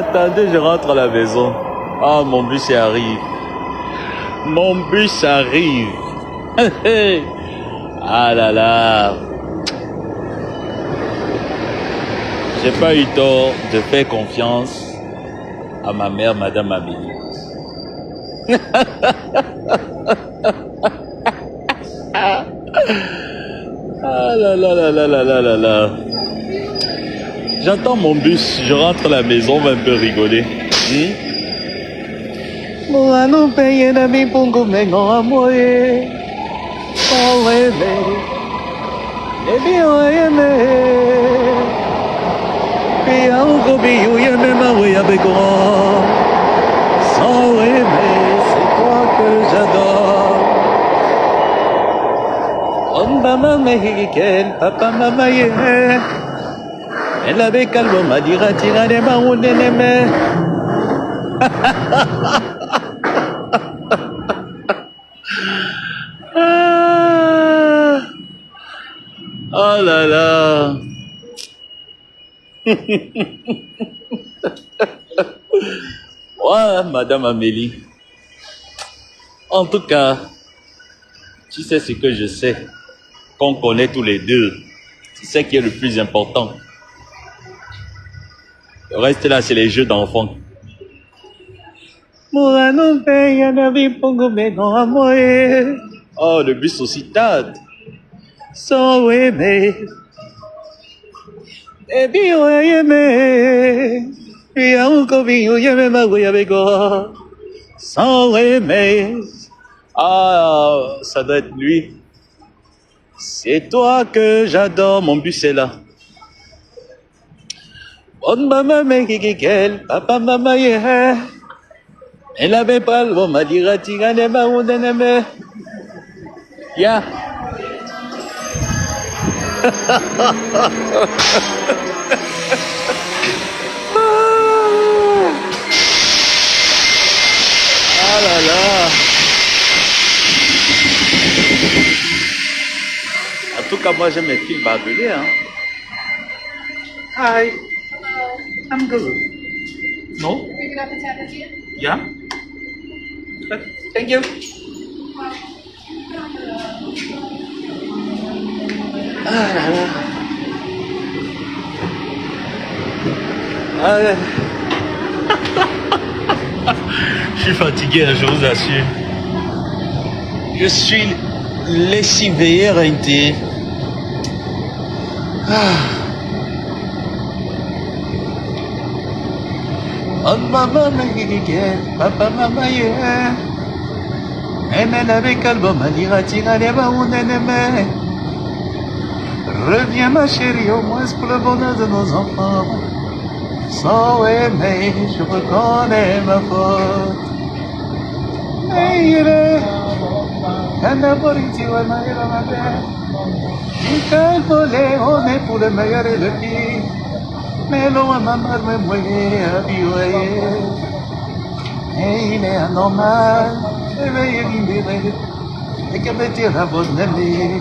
Attendez, je rentre à la maison. Ah, mon bus arrive. Mon bus arrive. Ah là là. J'ai pas eu tort de faire confiance à ma mère, Madame Amélie. Ah là là là là là là là là. J'entends mon bus, je rentre à la maison, on va un peu rigoler. Sans aimer, c'est toi que j'adore. Mama mehikel, papa mama ye. Elle avait calme, m'a dit ratira des marrons de l'aimer. Oh là là. Ouais, Madame Amélie. En tout cas, tu sais ce que je sais, qu'on connaît tous les deux. C'est ce qui est le plus important. Le reste là, c'est les jeux d'enfants. Oh, le bus aussi tarde. So aimer. Baby, aimer. Sans aimer. Ah, ça doit être lui. C'est toi que j'adore, mon bus est là. Bonne maman, mais quel papa, maman, yeah. Elle avait pas le bon, m'a dit, ratira les barons d'un aimé. Yeah. Ah là là. En tout cas, moi, j'aime les films barbelés, hein. Hi. I'm good. No? Pick it up and tap it here. Yeah? Thank you. Ah là là. Ah là. Je suis fatigué, je vous assure. Je suis lessivé, éreinté. Oh maman, papa, maman, yeah. Elle avec album, elle dira, tira les barons d'ennemi. Reviens ma chérie, au moins pour le bonheur de nos enfants. Sans aimer, je reconnais ma faute. Mais il est, on est pour le meilleur et le pire. Mais l'on a maman me moyer à vivre. Et il est anormal, éveillé, libéré. Et que me dire la bonne amie.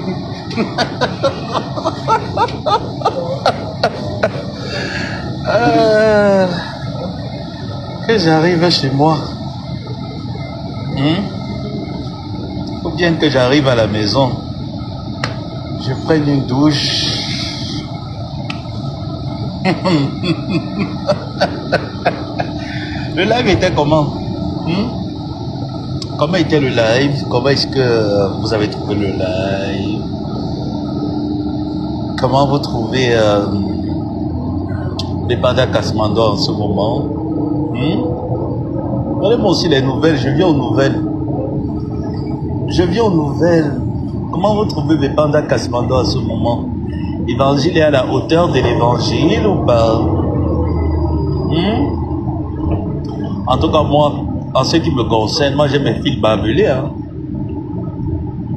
Que j'arrive chez moi. Faut bien que j'arrive à la maison. Je prenne une douche. Le live était comment? Comment était le live? Comment est-ce que vous avez trouvé le live? Comment vous trouvez les Banda Kasmando en ce moment? Regardez-moi aussi les nouvelles, je viens aux nouvelles. Comment vous trouvez les Banda Kasmando en ce moment? L'évangile est à la hauteur de l'évangile ou pas? En tout cas, moi, en ce qui me concerne, moi j'ai mes fils barbelés. Hein.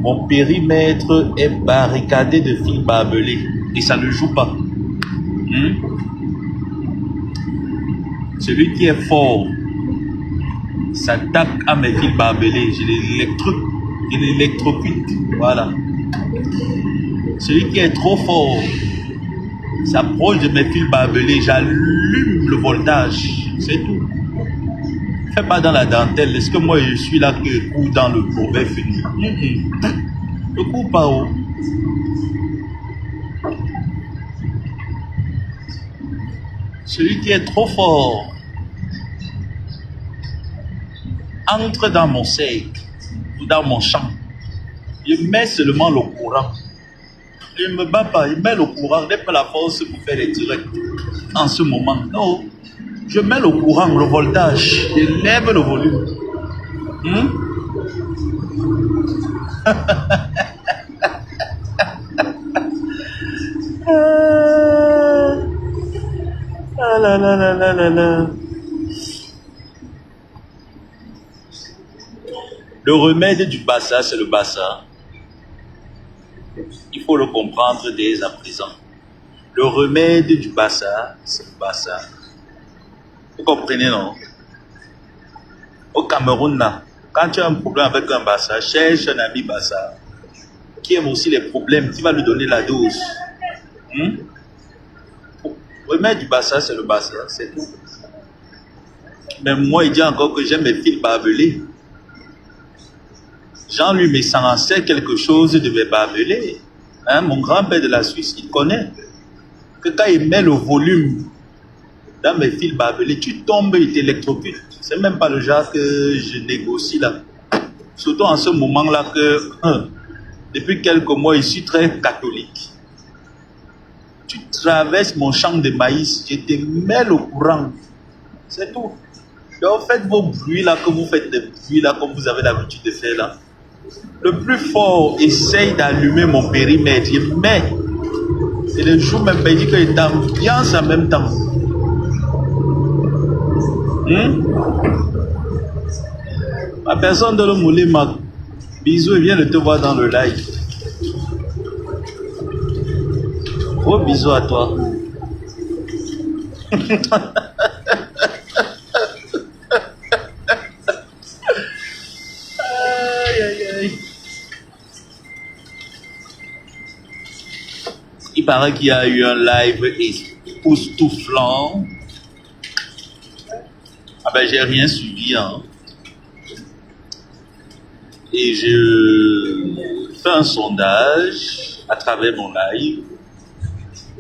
Mon périmètre est barricadé de fils barbelés et ça ne joue pas. Celui qui est fort s'attaque à mes fils barbelés. Je l'électrocute. Voilà. Celui qui est trop fort s'approche de mes fils barbelés, j'allume le voltage. C'est tout. Fais pas dans la dentelle. Est-ce que moi je suis là que cours dans le mauvais fini? Je cours pas haut. Celui qui est trop fort entre dans mon cercle ou dans mon champ. Je mets seulement le courant. Je ne me bats pas, je mets le courant. Je n'ai pas la force pour faire les directs en ce moment. Non, je mets le courant, le voltage. Je lève le volume. Ah là là là là là là. Le remède du bassa, c'est le bassa. Il faut le comprendre dès à présent. Le remède du bassa, c'est le bassa. Vous comprenez, non? Au Cameroun, là, quand tu as un problème avec un bassa, cherche un ami bassa qui aime aussi les problèmes, qui va lui donner la dose. Le remède du bassa, c'est le bassa, c'est tout. Mais moi, il dit encore que j'aime mes fils barbelés. Jean-Louis Messan en sait quelque chose de mes barbelés. Mon grand-père de la Suisse, il connaît que quand il met le volume dans mes fils barbelés, tu tombes et t'électrocutes. C'est même pas le genre que je négocie là. Surtout en ce moment-là que, depuis quelques mois, je suis très catholique. Tu traverses mon champ de maïs, je te mets le courant. C'est tout. Donc faites vos bruits là, que vous faites des bruits là, comme vous avez l'habitude de faire là. Le plus fort essaye d'allumer mon périmètre. Je mets. Et le jour même, il dit qu'il est ambiance en même temps. La personne de l'Omoulé m'a bisous et vient de te voir dans le live. Gros bisous à toi. Aïe, aïe, aïe. Il paraît qu'il y a eu un live époustouflant. Ah ben j'ai rien suivi, hein. Et je fais un sondage à travers mon live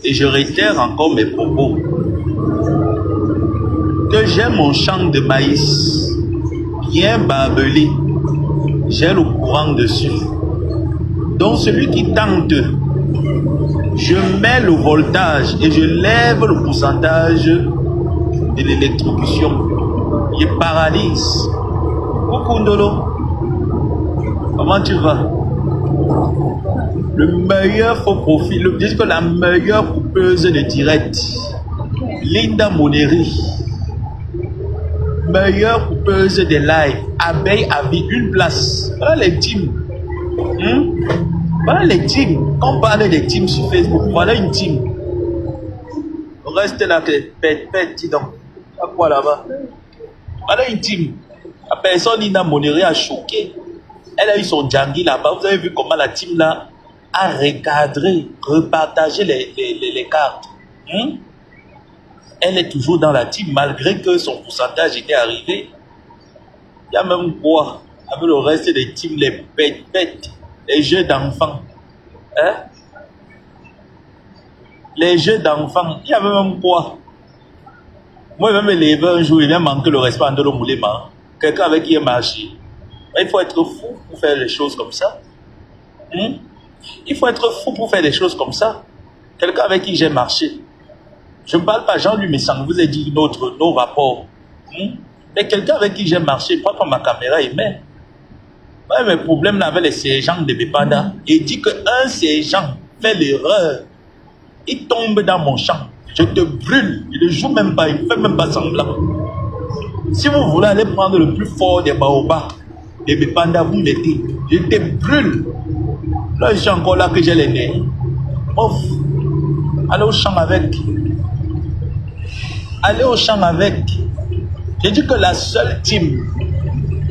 et je réitère encore mes propos. Que j'ai mon champ de maïs bien barbelé, j'ai le courant dessus. Donc celui qui tente, je mets le voltage et je lève le pourcentage de l'électrocution. Je paralyse. Coucou Ndolo. Comment tu vas? Le meilleur faux profil, je dis que la meilleure coupeuse de direct, Linda Moneri. Meilleure coupeuse de live, abeille à vie, une place. Voilà les teams. Voilà les teams. Quand on parle des teams sur Facebook, voilà une team. Reste là, pète, dis donc. À quoi là-bas? Voilà une team. La personne Linda Moneri a choqué. Elle a eu son Djangi là-bas. Vous avez vu comment la team là a recadré, repartagé les cartes. Elle est toujours dans la team malgré que son pourcentage était arrivé. Il y a même quoi avec le reste des teams, les pètes, les jeux d'enfants. Les jeux d'enfants, il y avait même quoi? Moi, je vais me lever un jour, il vient manquer le respect de l'Omoulema. Quelqu'un avec qui il marché. Il faut être fou pour faire des choses comme ça. Il faut être fou pour faire des choses comme ça. Quelqu'un avec qui j'ai marché. Je ne parle pas Jean-Louis Messan, vous ai dit nos rapports. Mais quelqu'un avec qui j'ai marché, pas ma caméra et met. Ouais, mes problèmes là avec les sergents de Bepanda. Il dit qu'un sergent fait l'erreur. Il tombe dans mon champ. Je te brûle. Il ne joue même pas, il ne fait même pas semblant. Si vous voulez aller prendre le plus fort des baobabs, des Bepanda, vous mettez. Je te brûle. Là, je suis encore là que j'ai les nez. Ouf. Allez au champ avec. Allez au champ avec. J'ai dit que la seule team,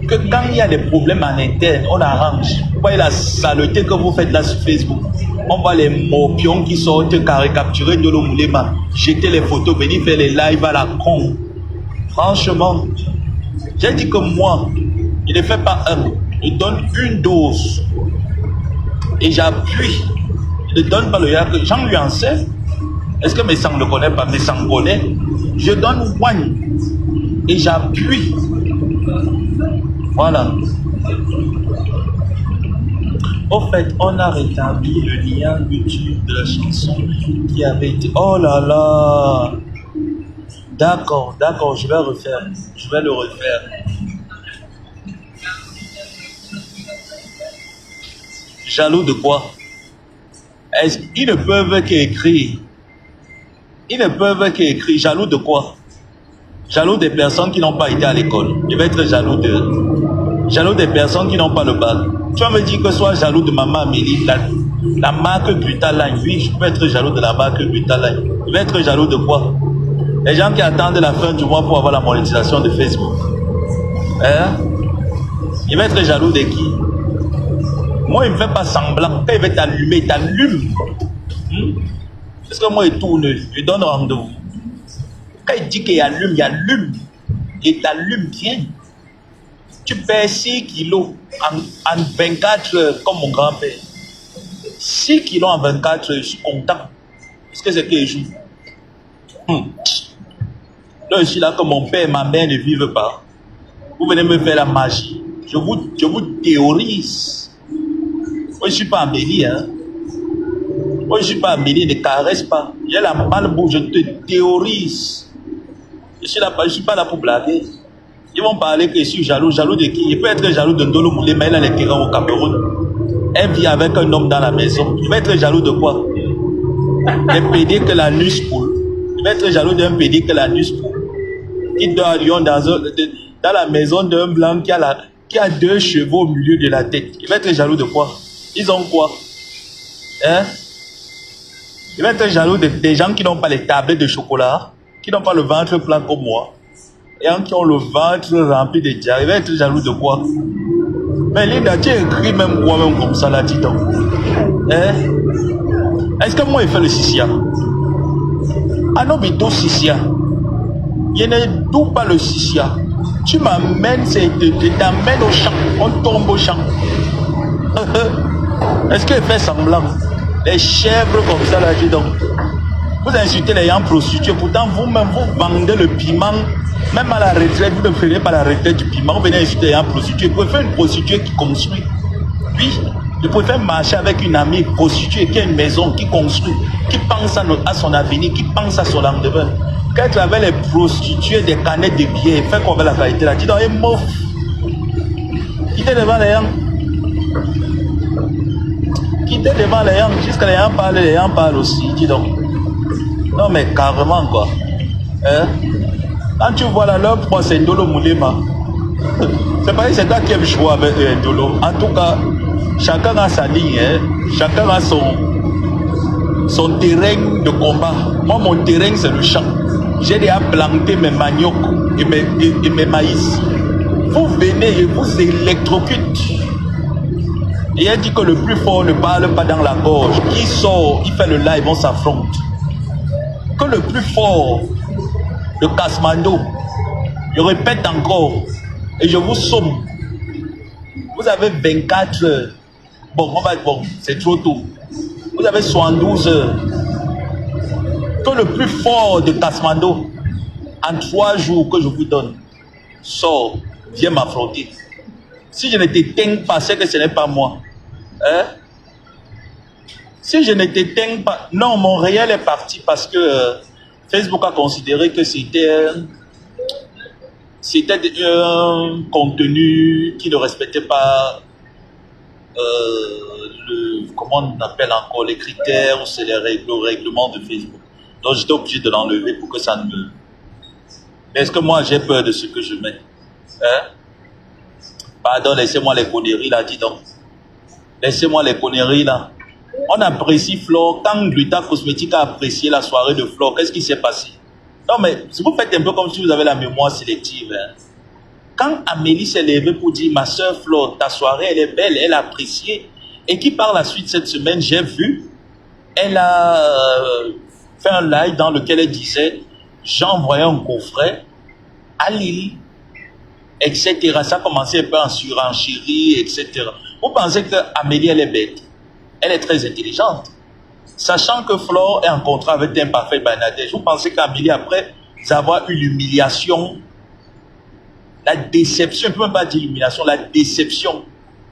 que quand il y a des problèmes en interne, on arrange. Vous voyez la saleté que vous faites là sur Facebook. On voit les morpions qui sortent caricaturer de l'Omoulema, jeter les photos, venir faire les lives à la con. Franchement, j'ai dit que moi, il ne fait pas un, il donne une dose. Et j'appuie. Il ne donne pas le yak. Jean lui enseigne. Est-ce que mes sangs ne connaissent pas? Mes sangs connaissent. Je donne one. Et j'appuie. Voilà. Au fait, on a rétabli le lien YouTube de la chanson qui avait été... Oh là là! D'accord, d'accord, je vais refaire. Je vais le refaire. Jaloux de quoi? Ils ne peuvent qu'écrire. Ils ne peuvent qu'écrire. Jaloux de quoi? Jaloux des personnes qui n'ont pas été à l'école. Je vais être jaloux d'eux. Jaloux des personnes qui n'ont pas le bac. Tu vas me dire que sois jaloux de maman Amélie, la marque Brutaline. Oui, je peux être jaloux de la marque Brutaline. Je vais être jaloux de quoi? Les gens qui attendent la fin du mois pour avoir la monétisation de Facebook. Hein? Je vais être jaloux de qui? Moi, il ne me fait pas semblant. Quand il va t'allumer, il t'allume. Parce que moi, il tourne, il donne rendez-vous. Quand il dit qu'il allume, il allume. Il t'allume bien. Tu perds 6 kilos en 24 heures, comme mon grand-père. 6 kilos en 24 heures, je suis content. Parce que c'est que je joue. Donc, je suis là que mon père et ma mère ne vivent pas. Vous venez me faire la magie. Je vous théorise. Moi, je ne suis pas Amélie, hein. Moi, je ne suis pas Amélie, ne caresse pas. J'ai la malbouche, je te théorise. Je ne suis pas là pour blaguer. Ils vont parler que je suis jaloux. Jaloux de qui? Il peut être jaloux de Ndolo Moulé, mais il a les terrains au Cameroun. Elle vit avec un homme dans la maison. Il va être jaloux de quoi? Des pédés que la nuit coule. Il va être jaloux d'un pédé que la nuit coule. Qui dort à Lyon dans la maison d'un blanc qui a 2 chevaux au milieu de la tête. Il va être jaloux de quoi? Ils ont quoi? Hein? Il va être jaloux des gens qui n'ont pas les tablettes de chocolat, qui n'ont pas le ventre plat comme moi, et qui ont le ventre rempli de diarrhée. Il va être jaloux de quoi? Mais Linda, tu écris même quoi même comme ça là, dis donc. Hein? Est-ce que moi, il fait le sissia? Ah non, mais tout sissia. Je ne doux pas le sissia. Tu m'amènes, tu t'amènes au champ. On tombe au champ. Est-ce qu'il fait semblant? Les chèvres comme ça là, dis donc. Vous insultez les gens prostitués, pourtant vous-même vous vendez le piment. Même à la retraite, vous ne prenez pas la retraite du piment, vous venez insulter les gens prostitués. Vous préférez une prostituée qui construit. Oui, je préfère marcher avec une amie prostituée qui a une maison, qui construit, qui pense à son avenir, qui pense à son lendemain. Quand tu avais les prostituées des canettes de billets, fais quoi avec la qualité là? Dis donc, mof. Quittez devant les gens. Quittez devant les gens. Jusqu'à les gens parlent aussi. Dis donc. Non, mais carrément, quoi. Hein? Quand tu vois là, leur proie, c'est Ndolo Moulema. C'est pas c'est toi qui aimes jouer avec Ndolo. En tout cas, chacun a sa ligne. Hein? Chacun a son terrain de combat. Moi, mon terrain, c'est le champ. J'ai déjà planté mes maniocs et mes maïs. Vous venez et vous électrocute. Et elle dit que le plus fort ne parle pas dans la gorge. Qui sort, il fait le live, on s'affronte. Que le plus fort, le Kasmando, je répète encore, et je vous somme. Vous avez 24 heures. Bon, c'est trop tôt. Vous avez 72 heures. Que le plus fort de Kasmando, en 3 jours que je vous donne, sort, viens m'affronter. Si je ne t'éteins pas, c'est que ce n'est pas moi. Hein? Si je ne t'éteins pas... Non, mon réel est parti parce que Facebook a considéré que c'était un contenu qui ne respectait pas comment on appelle encore les critères, c'est le règlement de Facebook. Donc j'étais obligé de l'enlever pour que ça ne me... Mais est-ce que moi j'ai peur de ce que je mets? Hein? Pardon, laissez-moi les conneries là, dis donc. Laissez-moi les conneries là. On apprécie Flore. Quand Gluta Cosmétique a apprécié la soirée de Flore, qu'est-ce qui s'est passé? Non mais, vous faites un peu comme si vous avez la mémoire sélective. Hein. Quand Amélie s'est levée pour dire, ma soeur Flore, ta soirée elle est belle, elle a apprécié. Et qui par la suite cette semaine, j'ai vu, Elle a fait un live dans lequel elle disait « J'ai envoyé un coffret à Lille, etc. » Ça a commencé un peu en surenchérie, etc. Vous pensez qu'Amélie, elle est bête? Elle est très intelligente. Sachant que Flore est en contrat avec un parfait Bernadette, vous pensez qu'Amélie, après avoir eu l'humiliation, la déception, je ne peux même pas dire l'humiliation, la déception,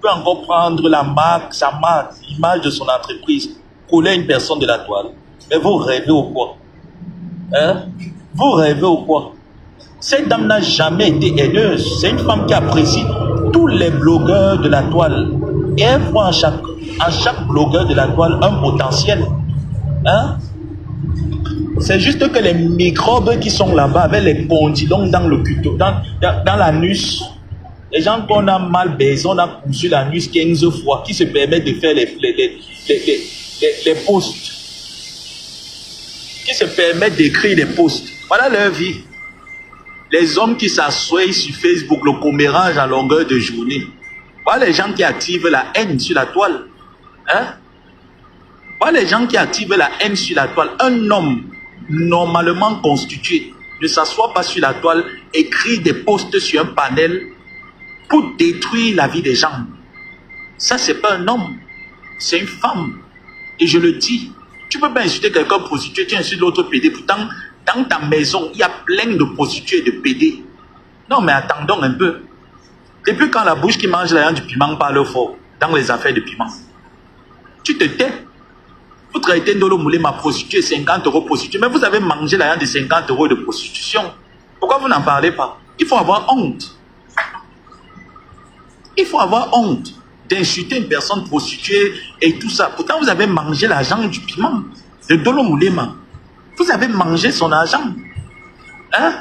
peut encore prendre la marque, sa marque, l'image de son entreprise, coller une personne de la toile. Mais vous rêvez ou quoi? Hein? Vous rêvez ou quoi? Cette dame n'a jamais été haineuse. C'est une femme qui apprécie tous les blogueurs de la toile. Et elle voit en chaque blogueur de la toile un potentiel. Hein? C'est juste que les microbes qui sont là-bas avec les condylons dans le cuto, dans l'anus, les gens qu'on a mal baisé, on a cousu l'anus 15 fois, qui se permettent de faire les posts, qui se permettent d'écrire des posts. Voilà leur vie. Les hommes qui s'assoient sur Facebook, le commérage à longueur de journée. Voilà les gens qui activent la haine sur la toile. Hein? Voilà les gens qui activent la haine sur la toile. Un homme normalement constitué ne s'assoit pas sur la toile, écrit des posts sur un panel pour détruire la vie des gens. Ça, c'est pas un homme, c'est une femme. Et je le dis, tu peux pas insulter quelqu'un prostitué, tu insultes l'autre pédé. Pourtant, dans ta maison, il y a plein de prostituées et de pédés. Non, mais attendons un peu. Depuis quand la bouche qui mange la viande du piment parle fort dans les affaires de piment? Tu te tais. Vous traitez Ndolo Moulé, ma prostituée, 50 € prostituée, mais vous avez mangé la viande de 50 € de prostitution. Pourquoi vous n'en parlez pas? Il faut avoir honte. Il faut avoir honte d'insulter une personne prostituée et tout ça. Pourtant, vous avez mangé l'argent du piment de Ndolo Moulema. Vous avez mangé son argent. Hein?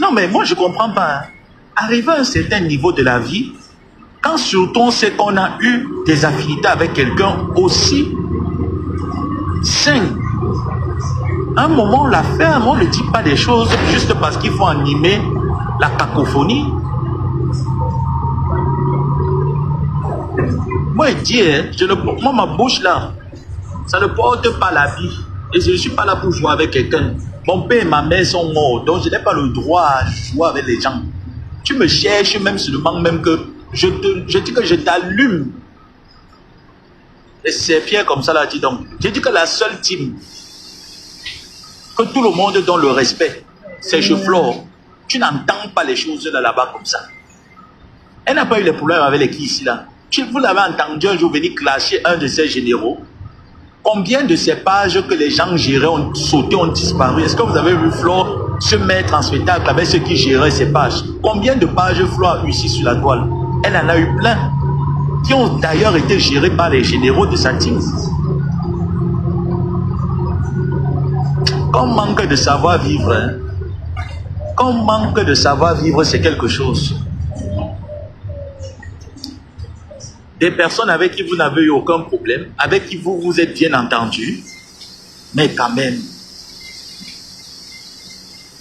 Non, mais moi, je ne comprends pas. Hein. Arrivé à un certain niveau de la vie, quand surtout on sait qu'on a eu des affinités avec quelqu'un aussi sain, à un moment, on l'a fait, on ne dit pas des choses juste parce qu'il faut animer la cacophonie. Moi, je dis, moi, ma bouche là, ça ne porte pas la vie. Et je ne suis pas là pour jouer avec quelqu'un. Mon père et ma mère sont morts, donc je n'ai pas le droit à jouer avec les gens. Tu me cherches même seulement même que je dis que je t'allume. Et c'est fier comme ça là, dis donc. Je dis que la seule team que tout le monde donne le respect, c'est chez Flore. Tu n'entends pas les choses là-bas comme ça. Elle n'a pas eu les problèmes avec les qui ici là. Vous l'avez entendu un jour venir clasher un de ses généraux. Combien de ces pages que les gens géraient ont sauté, ont disparu? Est-ce que vous avez vu Flore se mettre en spectacle avec ceux qui géraient ces pages? Combien de pages Flore a ici sur la toile? Elle en a eu plein, qui ont d'ailleurs été gérés par les généraux de sa team. Qu'on manque de savoir-vivre, hein? Qu'on manque de savoir-vivre, c'est quelque chose. Des personnes avec qui vous n'avez eu aucun problème, avec qui vous vous êtes bien entendu, mais quand même,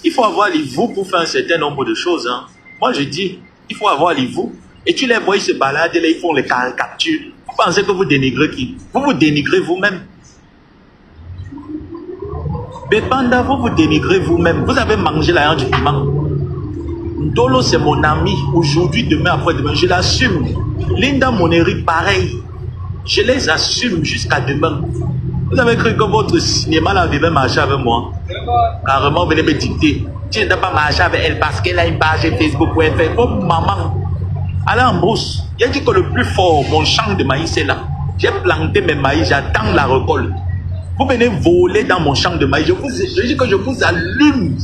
il faut avoir l'ivou pour faire un certain nombre de choses. Hein. Moi, je dis, il faut avoir l'ivou. Et tu les vois, ils se baladent, là, ils font les caricatures. Vous pensez que vous dénigrez qui? Vous vous dénigrez vous-même. Bepanda, vous vous dénigrez vous-même. Vous avez mangé la viande du piment. Ndolo, c'est mon ami. Aujourd'hui, demain, après-demain, je l'assume. Linda Moneri, pareil. Je les assume jusqu'à demain. Vous avez cru que votre cinéma là devait marcher avec moi? Carrément, venez me dicter. Tu ne dois pas marcher avec elle parce qu'elle a une page Facebook où elle fait. Oh maman, allez en brousse. J'ai dit que le plus fort, mon champ de maïs est là. J'ai planté mes maïs, j'attends la récolte. Vous venez voler dans mon champ de maïs. Je dis que je vous allume.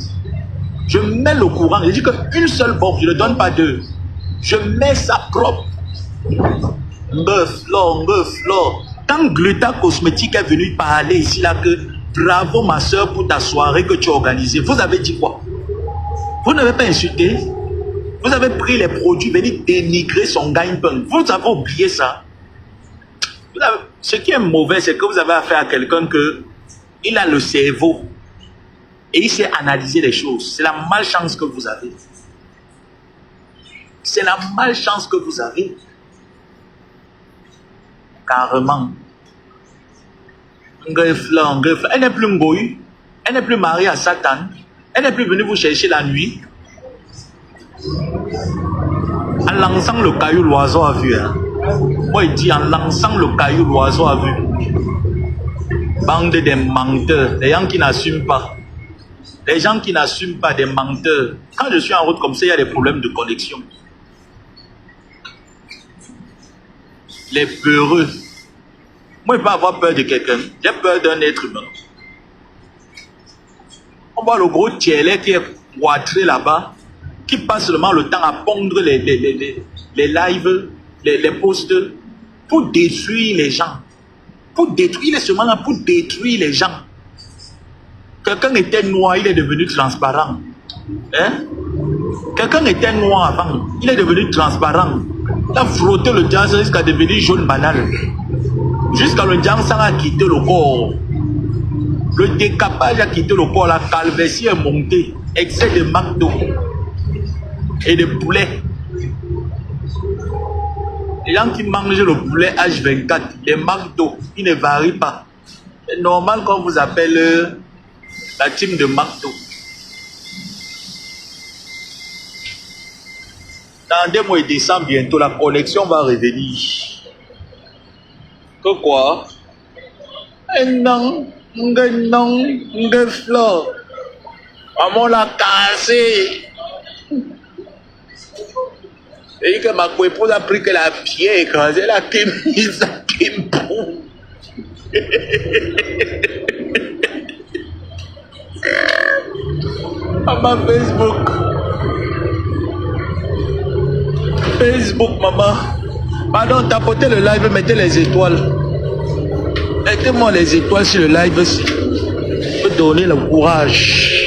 Je mets le courant. Je dis qu'une seule bombe, je ne donne pas deux. Je mets ça propre. Meuf, Flore. Quand Gluta Cosmétique est venu parler ici, là, que bravo ma soeur pour ta soirée que tu as organisée, vous avez dit quoi? Vous n'avez pas insulté? Vous avez pris les produits, venu dénigrer son gagne-pain. Vous avez oublié ça? Ce qui est mauvais, c'est que vous avez affaire à quelqu'un que il a le cerveau et il sait analyser les choses. C'est la malchance que vous avez. C'est la malchance que vous avez. Carrément. Elle n'est plus ngoï. Elle n'est plus mariée à Satan. Elle n'est plus venue vous chercher la nuit. En lançant le caillou, l'oiseau a vu. Hein. Moi, il dit en lançant le caillou, l'oiseau a vu. Bande de menteurs, des gens qui n'assument pas. Les gens qui n'assument pas, des menteurs. Quand je suis en route comme ça, il y a des problèmes de connexion. Les peureux. Moi, je ne peux pas avoir peur de quelqu'un. J'ai peur d'un être humain. On voit le gros tielet qui est poitré là-bas, qui passe seulement le temps à pondre les lives, les posts, pour détruire les gens. Pour détruire, il est seulement là pour détruire les gens. Quelqu'un était noir, il est devenu transparent. Hein? Quelqu'un était noir avant, il est devenu transparent. Il a frotté le diable jusqu'à devenir jaune banal. Jusqu'à le diable a quitté le corps. Le décapage a quitté le corps, la calvitie est montée. Excès de McDo et de poulet. Les gens qui mangent le poulet H24, les McDo, ils ne varient pas. C'est normal qu'on vous appelle la team de McDo. Dans 2 mois et décembre, bientôt, la connexion va revenir. Que quoi? Non, fleur. Maman l'a cassé. Et que ma épouse a pris que la pierre écrasée, elle a mis sa kimpou. Maman Facebook. Facebook, maman. Pardon, tapotez le live, mettez les étoiles. Mettez-moi les étoiles sur le live aussi. Je peux donner le courage.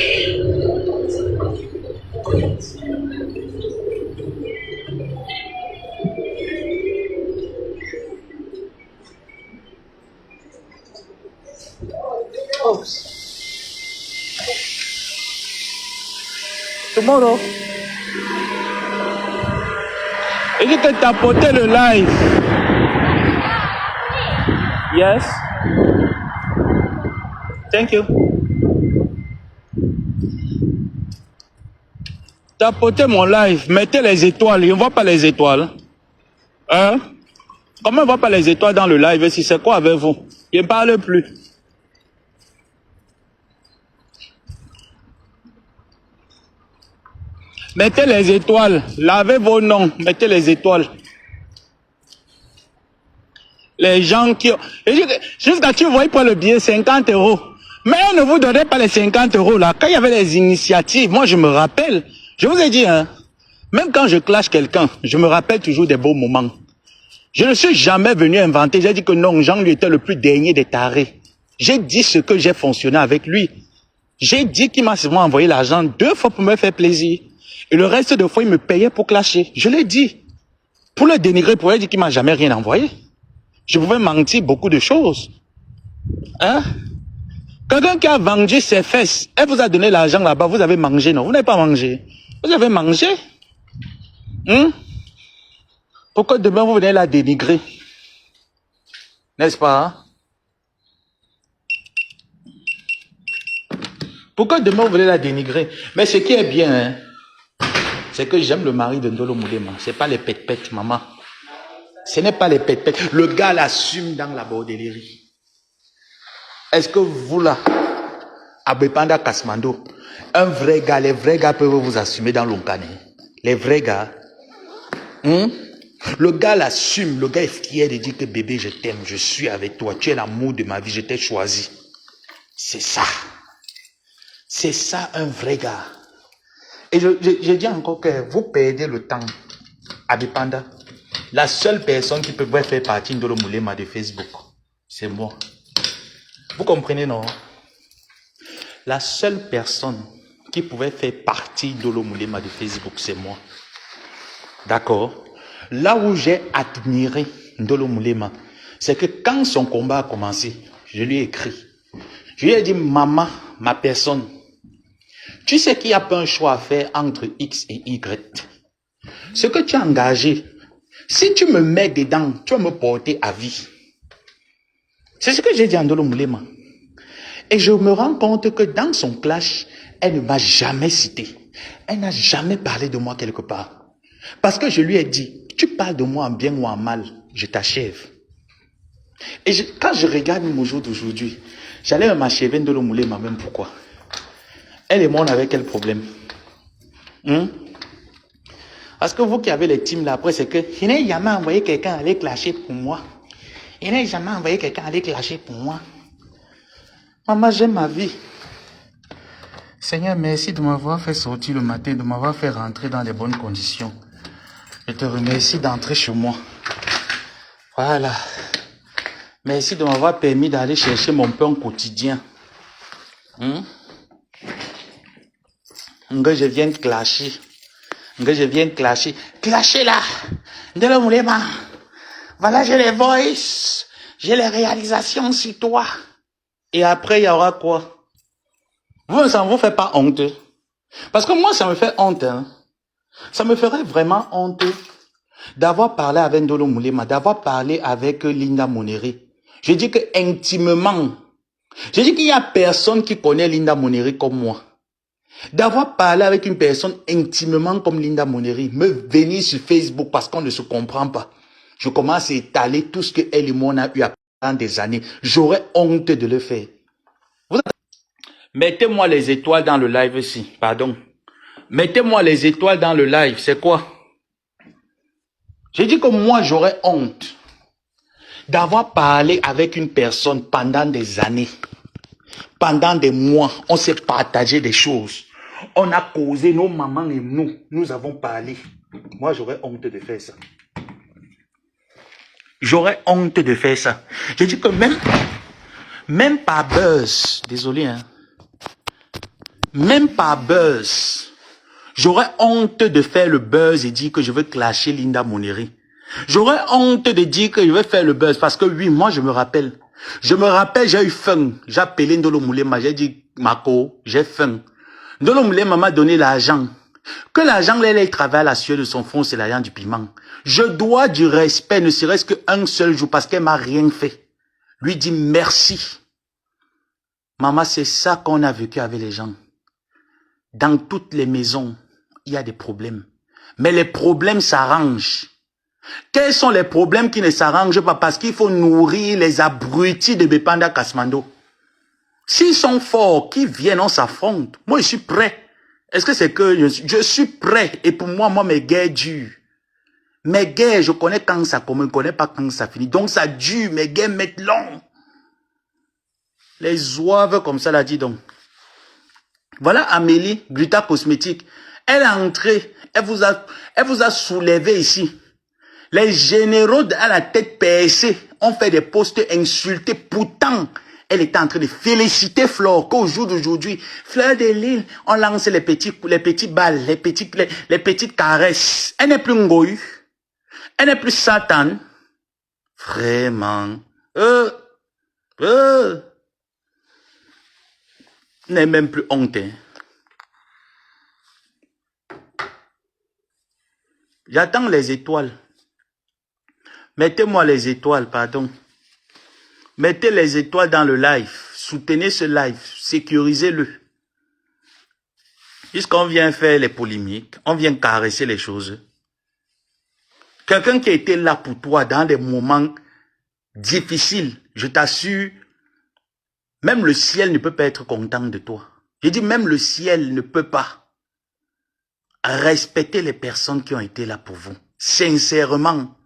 Tomorrow. Et je t'ai tapoté le live. Yes. Thank you. Tapotez mon live. Mettez les étoiles. On ne voit pas les étoiles. Hein? Comment on ne voit pas les étoiles dans le live? Si c'est quoi avec vous? Je ne parle plus. Mettez les étoiles. Lavez vos noms. Mettez les étoiles. Les gens qui... Jusqu'à tu vois, ils prennent le billet 50 €. Mais on ne vous donnait pas les 50 € là. Quand il y avait les initiatives, moi je me rappelle. Je vous ai dit, hein. Même quand je clash quelqu'un, je me rappelle toujours des beaux moments. Je ne suis jamais venu inventer. J'ai dit que non, Jean lui était le plus dernier des tarés. J'ai dit ce que j'ai fonctionné avec lui. J'ai dit qu'il m'a souvent envoyé l'argent 2 fois pour me faire plaisir. Et le reste de fois, il me payait pour clasher. Je l'ai dit. Pour le dénigrer, pour lui dire qu'il m'a jamais rien envoyé. Je pouvais mentir beaucoup de choses. Hein? Quelqu'un qui a vendu ses fesses, elle vous a donné l'argent là-bas, vous avez mangé, non? Vous n'avez pas mangé. Vous avez mangé? Pourquoi demain vous venez la dénigrer? N'est-ce pas? Hein? Pourquoi demain vous venez la dénigrer? Mais ce qui est bien, hein, c'est que j'aime le mari de Ndolo Moulema. Ce n'est pas les pète-pète, maman. Ce n'est pas les pète-pète. Le gars l'assume dans la bordellerie. Est-ce que vous là, à Bepanda Kasmando, un vrai gars, les vrais gars peuvent vous assumer dans l'Onkane? Les vrais gars. Le gars l'assume, le gars est fier de dire que bébé, je t'aime, je suis avec toi, tu es l'amour de ma vie, je t'ai choisi. C'est ça. C'est ça un vrai gars. Et je dis encore que vous perdez le temps à Bepanda. La seule personne qui peut faire partie de l'Omoulema de Facebook, c'est moi. Vous comprenez, non? La seule personne qui pouvait faire partie de l'Omoulema de Facebook, c'est moi. D'accord? Là où j'ai admiré Ndolo Moulema, c'est que quand son combat a commencé, je lui ai écrit. Je lui ai dit, maman, ma personne, tu sais qu'il n'y a pas un choix à faire entre X et Y. Ce que tu as engagé, si tu me mets dedans, tu vas me porter à vie. C'est ce que j'ai dit à Ndolo Moulema. Et je me rends compte que dans son clash, elle ne m'a jamais cité. Elle n'a jamais parlé de moi quelque part. Parce que je lui ai dit, tu parles de moi en bien ou en mal, je t'achève. Et quand je regarde mon jour d'aujourd'hui, j'allais m'achever Ndolo Moulema, même pourquoi. Elle et moi, on avait quel problème? Parce que vous qui avez les teams là, après, c'est que il n'a jamais envoyé quelqu'un aller clasher pour moi. Il n'a jamais envoyé quelqu'un aller clasher pour moi. Maman, j'aime ma vie. Seigneur, merci de m'avoir fait sortir le matin, de m'avoir fait rentrer dans les bonnes conditions. Je te remercie d'entrer chez moi. Voilà. Merci de m'avoir permis d'aller chercher mon pain quotidien. Que je viens clasher. Que je viens clasher. Clasher là. Ndolo Moulema. Voilà, j'ai les voices. J'ai les réalisations sur toi. Et après, il y aura quoi? Ça ne vous fait pas honte? Parce que moi, ça me fait honte. Hein. Ça me ferait vraiment honte d'avoir parlé avec Ndolo Moulema, d'avoir parlé avec Linda Moneri. Je dis que intimement, je dis qu'il n'y a personne qui connaît Linda Moneri comme moi. D'avoir parlé avec une personne intimement comme Linda Moneri, me venir sur Facebook parce qu'on ne se comprend pas. Je commence à étaler tout ce qu'elle et moi on a eu à pendant des années. J'aurais honte de le faire. Mettez-moi les étoiles dans le live ici. Pardon. Mettez-moi les étoiles dans le live. C'est quoi? J'ai dit que moi, j'aurais honte d'avoir parlé avec une personne pendant des années. Pendant des mois, on s'est partagé des choses. On a causé, nos mamans et nous avons parlé. Moi, j'aurais honte de faire ça. J'aurais honte de faire ça. Je dis que même par buzz, désolé, hein, même par buzz, j'aurais honte de faire le buzz et dire que je veux clasher Linda Moneri. J'aurais honte de dire que je veux faire le buzz parce que oui, moi je me rappelle. J'ai eu faim. J'ai appelé Ndolo Moulema, j'ai dit, Mako, j'ai faim. Ndolo Moulema m'a donné l'argent. Que l'argent, là, il travaille à la sueur de son front, c'est l'argent du piment. Je dois du respect, ne serait-ce qu'un seul jour, parce qu'elle m'a rien fait. Lui dit merci. Maman, c'est ça qu'on a vécu avec les gens. Dans toutes les maisons, il y a des problèmes. Mais les problèmes s'arrangent. Quels sont les problèmes qui ne s'arrangent pas? Parce qu'il faut nourrir les abrutis de Bepanda Kasmando. S'ils sont forts, qu'ils viennent, on s'affronte. Moi, je suis prêt. Est-ce que c'est que je suis prêt? Et pour moi, mes guerres durent. Mes guerres, je connais quand ça commence, je ne connais pas quand ça finit. Donc ça dure, mes guerres mettent long. Les zouaves comme ça l'a dit donc. Voilà Amélie, Gluta Cosmétique. Elle est entrée, elle vous a soulevé ici. Les généraux à la tête percée ont fait des posts insultés. Pourtant, elle était en train de féliciter Flore qu'au jour d'aujourd'hui, Fleur de Lille, on lance les petits balles, les petites caresses. Elle n'est plus Ngoï. Elle n'est plus Satan. Vraiment. N'est même plus honte. Hein. J'attends les étoiles. Mettez-moi les étoiles, pardon. Mettez les étoiles dans le live. Soutenez ce live. Sécurisez-le. Puisqu'on vient faire les polémiques, on vient caresser les choses. Quelqu'un qui a été là pour toi dans des moments difficiles, je t'assure, même le ciel ne peut pas être content de toi. Je dis même le ciel ne peut pas. Respectez les personnes qui ont été là pour vous. Sincèrement.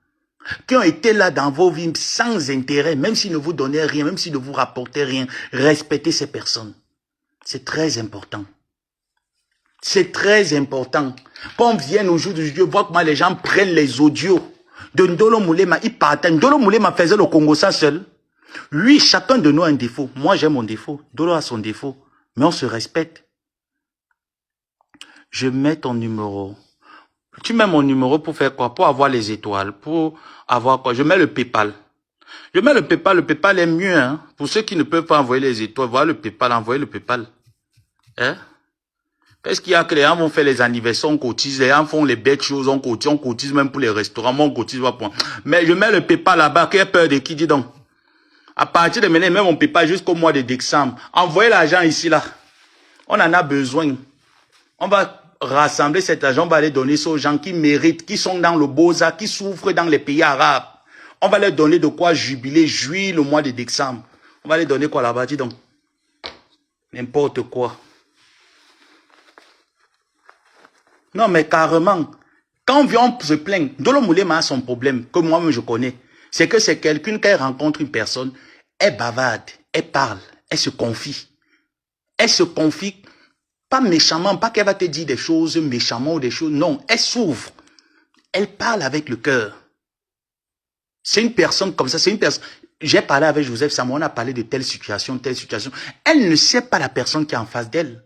Qui ont été là dans vos vies sans intérêt, même s'ils ne vous donnaient rien, même s'ils ne vous rapportaient rien. Respectez ces personnes. C'est très important. C'est très important. Qu'on vienne au jour du Dieu, voir comment les gens prennent les audios de Ndolo Moulema, ils partent. Ndolo Moulema faisait le Congo ça seul. Oui, chacun de nous a un défaut. Moi, j'ai mon défaut. Ndolo a son défaut. Mais on se respecte. Je mets ton numéro. Tu mets mon numéro pour faire quoi? Pour avoir les étoiles. Pour avoir quoi? Je mets le PayPal. Je mets le PayPal. Le PayPal est mieux. Hein? Pour ceux qui ne peuvent pas envoyer les étoiles, voilà le PayPal. Envoyez le PayPal. Hein? Qu'est-ce qu'il y a que les gens vont faire les anniversaires, on cotise. Les gens font les bêtes choses, on cotise même pour les restaurants. Moi, on cotise pas pour. Mais je mets le PayPal là-bas. Qui a peur de qui dit donc? À partir de maintenant, même on ne peut pas jusqu'au mois de décembre. Envoyez l'argent ici, là. On en a besoin. On va rassembler cet argent, on va aller donner ça aux gens qui méritent, qui sont dans le Beaux-Arts, qui souffrent dans les pays arabes. On va leur donner de quoi jubiler, jouir le mois de décembre. On va leur donner quoi là-bas, dis donc. N'importe quoi. Non, mais carrément, quand on vient, on se plaint. Ndolo Moulema a son problème, que moi-même je connais. C'est que c'est quelqu'un, quand elle rencontre une personne, elle bavarde, elle parle, elle se confie. Elle se confie, pas méchamment, pas qu'elle va te dire des choses méchamment ou des choses, non, elle s'ouvre. Elle parle avec le cœur. C'est une personne comme ça, c'est une personne. J'ai parlé avec Joseph Samo, on a parlé de telle situation, telle situation. Elle ne sait pas la personne qui est en face d'elle.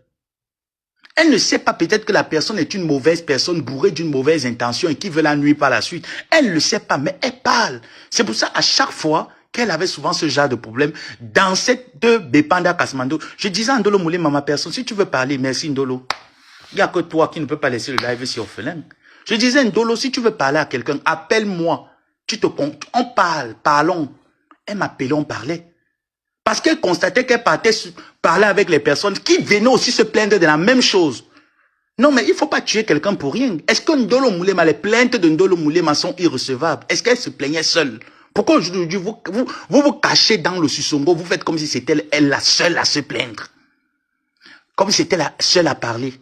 Elle ne sait pas peut-être que la personne est une mauvaise personne, bourrée d'une mauvaise intention et qui veut la nuire par la suite. Elle ne le sait pas, mais elle parle. C'est pour ça, à chaque fois qu'elle avait souvent ce genre de problème, dans cette Bepanda Kasmando, je disais à Ndolo Moulema, ma personne, si tu veux parler, merci Ndolo. Il n'y a que toi qui ne peux pas laisser le live si orphelin. Je disais Ndolo, si tu veux parler à quelqu'un, appelle-moi. Tu te comptes, on parle, parlons. Elle m'appelait, on parlait. Parce qu'elle constatait qu'elle partait parler avec les personnes qui venaient aussi se plaindre de la même chose. Non, mais il ne faut pas tuer quelqu'un pour rien. Est-ce que Ndolo Moulema, les plaintes de Ndolo Moulema sont irrecevables? Est-ce qu'elle se plaignait seule? Pourquoi aujourd'hui vous cachez dans le Sussongo, vous faites comme si c'était elle la seule à se plaindre? Comme si c'était la seule à parler.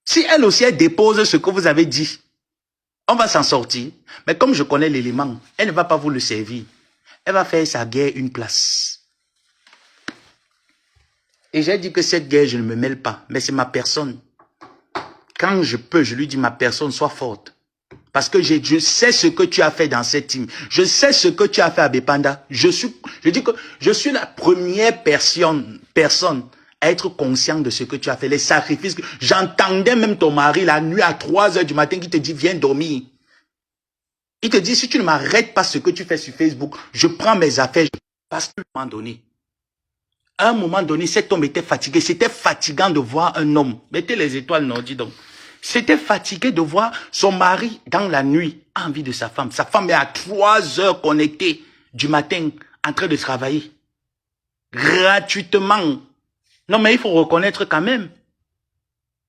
Si elle aussi, elle dépose ce que vous avez dit, on va s'en sortir. Mais comme je connais l'élément, elle ne va pas vous le servir. Elle va faire sa guerre une place. Et j'ai dit que cette guerre, je ne me mêle pas. Mais c'est ma personne. Quand je peux, je lui dis, ma personne, sois forte. Parce que je sais ce que tu as fait dans cette team. Je sais ce que tu as fait à Bepanda. Je dis que je suis la première personne à être conscient de ce que tu as fait. Les sacrifices. J'entendais même ton mari la nuit à 3 h du matin qui te dit, viens dormir. Il te dit, si tu ne m'arrêtes pas ce que tu fais sur Facebook, je prends mes affaires. Parce qu'à un moment donné, cet homme était fatigué. C'était fatigant de voir un homme. Mettez les étoiles, non, dis donc. C'était fatigué de voir son mari dans la nuit, envie de sa femme. Sa femme est à 3 h connectée du matin, en train de travailler. Gratuitement. Non, mais il faut reconnaître quand même.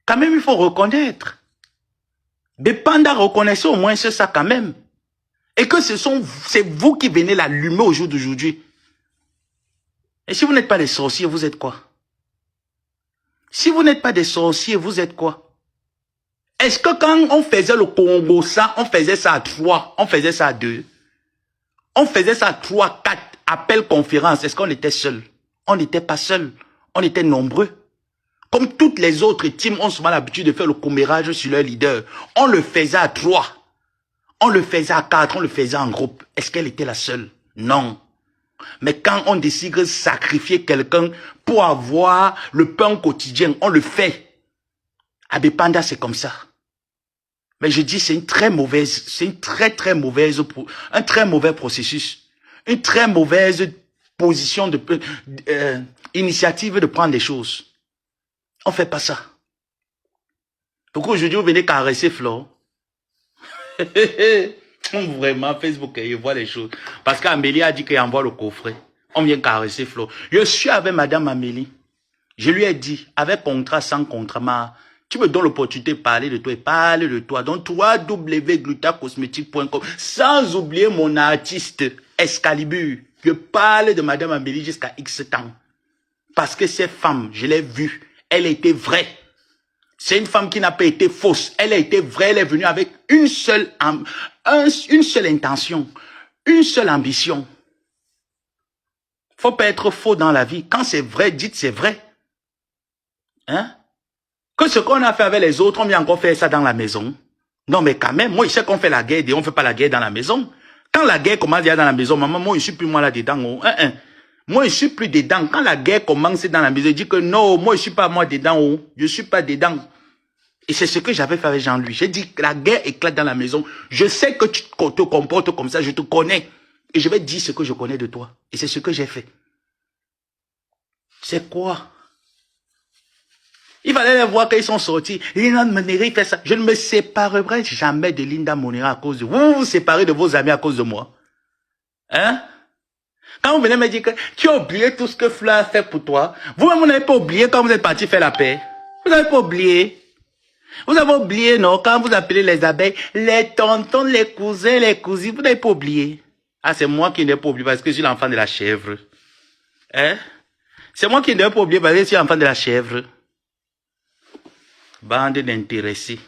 Quand même, il faut reconnaître. Bepanda, reconnaissez au moins ça quand même. Et que c'est vous qui venez l'allumer au jour d'aujourd'hui. Et si vous n'êtes pas des sorciers, vous êtes quoi? Si vous n'êtes pas des sorciers, vous êtes quoi? Est-ce que quand on faisait le Congo, ça, on faisait ça à 3, on faisait ça à 2, on faisait ça à 3, 4 appels conférences, est-ce qu'on était seul? On n'était pas seul, on était nombreux. Comme toutes les autres teams ont souvent l'habitude de faire le commérage sur leur leader. On le faisait à 3. On le faisait à 4, on le faisait en groupe. Est-ce qu'elle était la seule? Non. Mais quand on décide de sacrifier quelqu'un pour avoir le pain quotidien, on le fait. À Bepanda, c'est comme ça. Mais je dis, c'est une très mauvaise, c'est une très mauvaise, un très mauvais processus. Une très mauvaise position initiative de prendre les choses. On ne fait pas ça. Pourquoi aujourd'hui vous venez caresser Flo? Vraiment, Facebook, il voit les choses. Parce qu'Amélie a dit qu'elle envoie le coffret. On vient caresser Flo. Je suis avec Madame Amélie. Je lui ai dit, avec contrat, sans contrat, tu me donnes l'opportunité de parler de toi et parler de toi. Donc, www.glutacosmetique.com. Sans oublier mon artiste, Excalibur. Je parle de Madame Amélie jusqu'à X temps. Parce que cette femme, je l'ai vue. Elle était vraie. C'est une femme qui n'a pas été fausse. Elle a été vraie. Elle est venue avec une seule intention. Une seule ambition. Faut pas être faux dans la vie. Quand c'est vrai, dites c'est vrai. Hein? Que ce qu'on a fait avec les autres, on vient encore faire ça dans la maison. Non, mais quand même, moi, je sais qu'on fait la guerre et on ne fait pas la guerre dans la maison. Quand la guerre commence dans la maison, maman, moi, je ne suis plus moi là-dedans. Oh. Moi, je ne suis plus dedans. Quand la guerre commence dans la maison, je dis que non, moi, je ne suis pas moi dedans. Oh. Je ne suis pas dedans. Et c'est ce que j'avais fait avec Jean-Louis. J'ai dit que la guerre éclate dans la maison. Je sais que tu te comportes comme ça, je te connais. Et je vais dire ce que je connais de toi. Et c'est ce que j'ai fait. C'est quoi? Il fallait les voir qu'ils sont sortis. Linda Monera fait ça. Je ne me séparerai jamais de Linda Monera à cause de vous. Vous vous séparez de vos amis à cause de moi. Hein? Quand vous venez me dire que tu as oublié tout ce que Fleur a fait pour toi, vous-même, vous n'avez pas oublié quand vous êtes parti faire la paix. Vous n'avez pas oublié. Vous avez oublié, non? Quand vous appelez les abeilles, les tontons, les cousins, les cousines, vous n'avez pas oublié. Ah, c'est moi qui n'ai pas oublié parce que je suis l'enfant de la chèvre. Hein? C'est moi qui n'ai pas oublié parce que je suis l'enfant de la chèvre. Bande d'intéressés.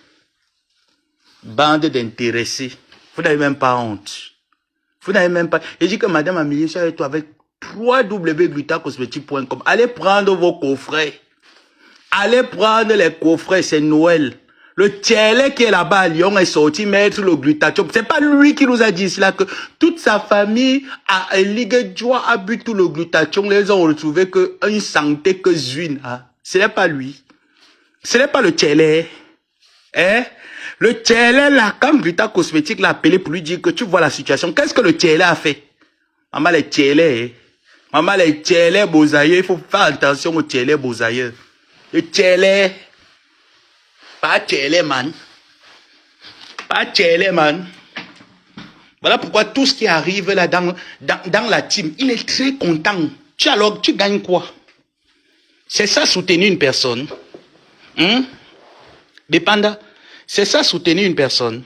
Bande d'intéressés. Vous n'avez même pas honte. Vous n'avez même pas... Et je dis que madame Amélie, je suis avec toi avec www.glutacosmétique.com. Allez prendre vos coffrets. Allez prendre les coffrets, c'est Noël. Le Tchélé qui est là-bas à Lyon est sorti mettre le glutathion. C'est pas lui qui nous a dit cela, que toute sa famille a Ligue Joie a bu tout le glutathion. Les ont retrouvé que une santé que Zuine. Hein? Ce n'est pas lui. Ce n'est pas le Tchélé. Hein? Le Tchélé là, quand Gluta Cosmétique l'a appelé pour lui dire que tu vois la situation, qu'est-ce que le Tchélé a fait? Maman les Tchélé. Maman les Tchélé bozaïeux. Il faut faire attention aux Tchélé bozaïeux. Le Tchélé. Pas Tchélé, man. Pas Tchélé, man. Voilà pourquoi tout ce qui arrive là dans la team, il est très content. Tu gagnes quoi? C'est ça soutenir une personne. Dépendant. C'est ça soutenir une personne.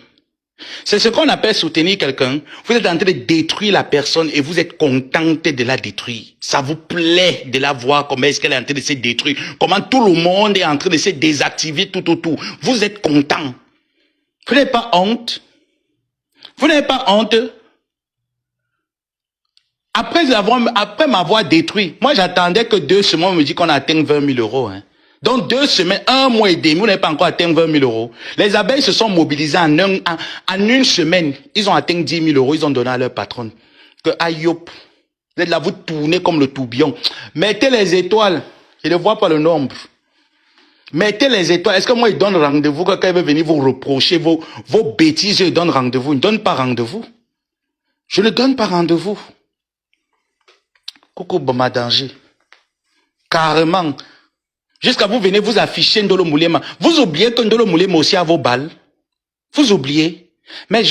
C'est ce qu'on appelle soutenir quelqu'un. Vous êtes en train de détruire la personne et vous êtes contente de la détruire. Ça vous plaît de la voir comment est-ce qu'elle est en train de se détruire. Comment tout le monde est en train de se désactiver tout autour. Vous êtes content. Vous n'avez pas honte. Vous n'avez pas honte. Après m'avoir détruit, moi j'attendais que 2 semaines, on me dit qu'on atteint 20 000 euros. Hein. Donc 2 semaines, 1 mois et demi, vous n'avez pas encore atteint 20 000 euros. Les abeilles se sont mobilisées en une semaine. Ils ont atteint 10 000 euros, ils ont donné à leur patronne. Que aïop, vous êtes là, vous tournez comme le tourbillon. Mettez les étoiles, je ne vois pas le nombre. Mettez les étoiles. Est-ce que moi, il donne rendez-vous quand il veut venir vous reprocher vos bêtises, je donne rendez-vous. Il ne donne pas rendez-vous. Je ne donne pas rendez-vous. Coucou, Bama danger. Carrément. Jusqu'à vous venez vous afficher Ndolo Moulema. Vous oubliez que Ndolo Moulema aussi a vos balles. Vous oubliez. Mais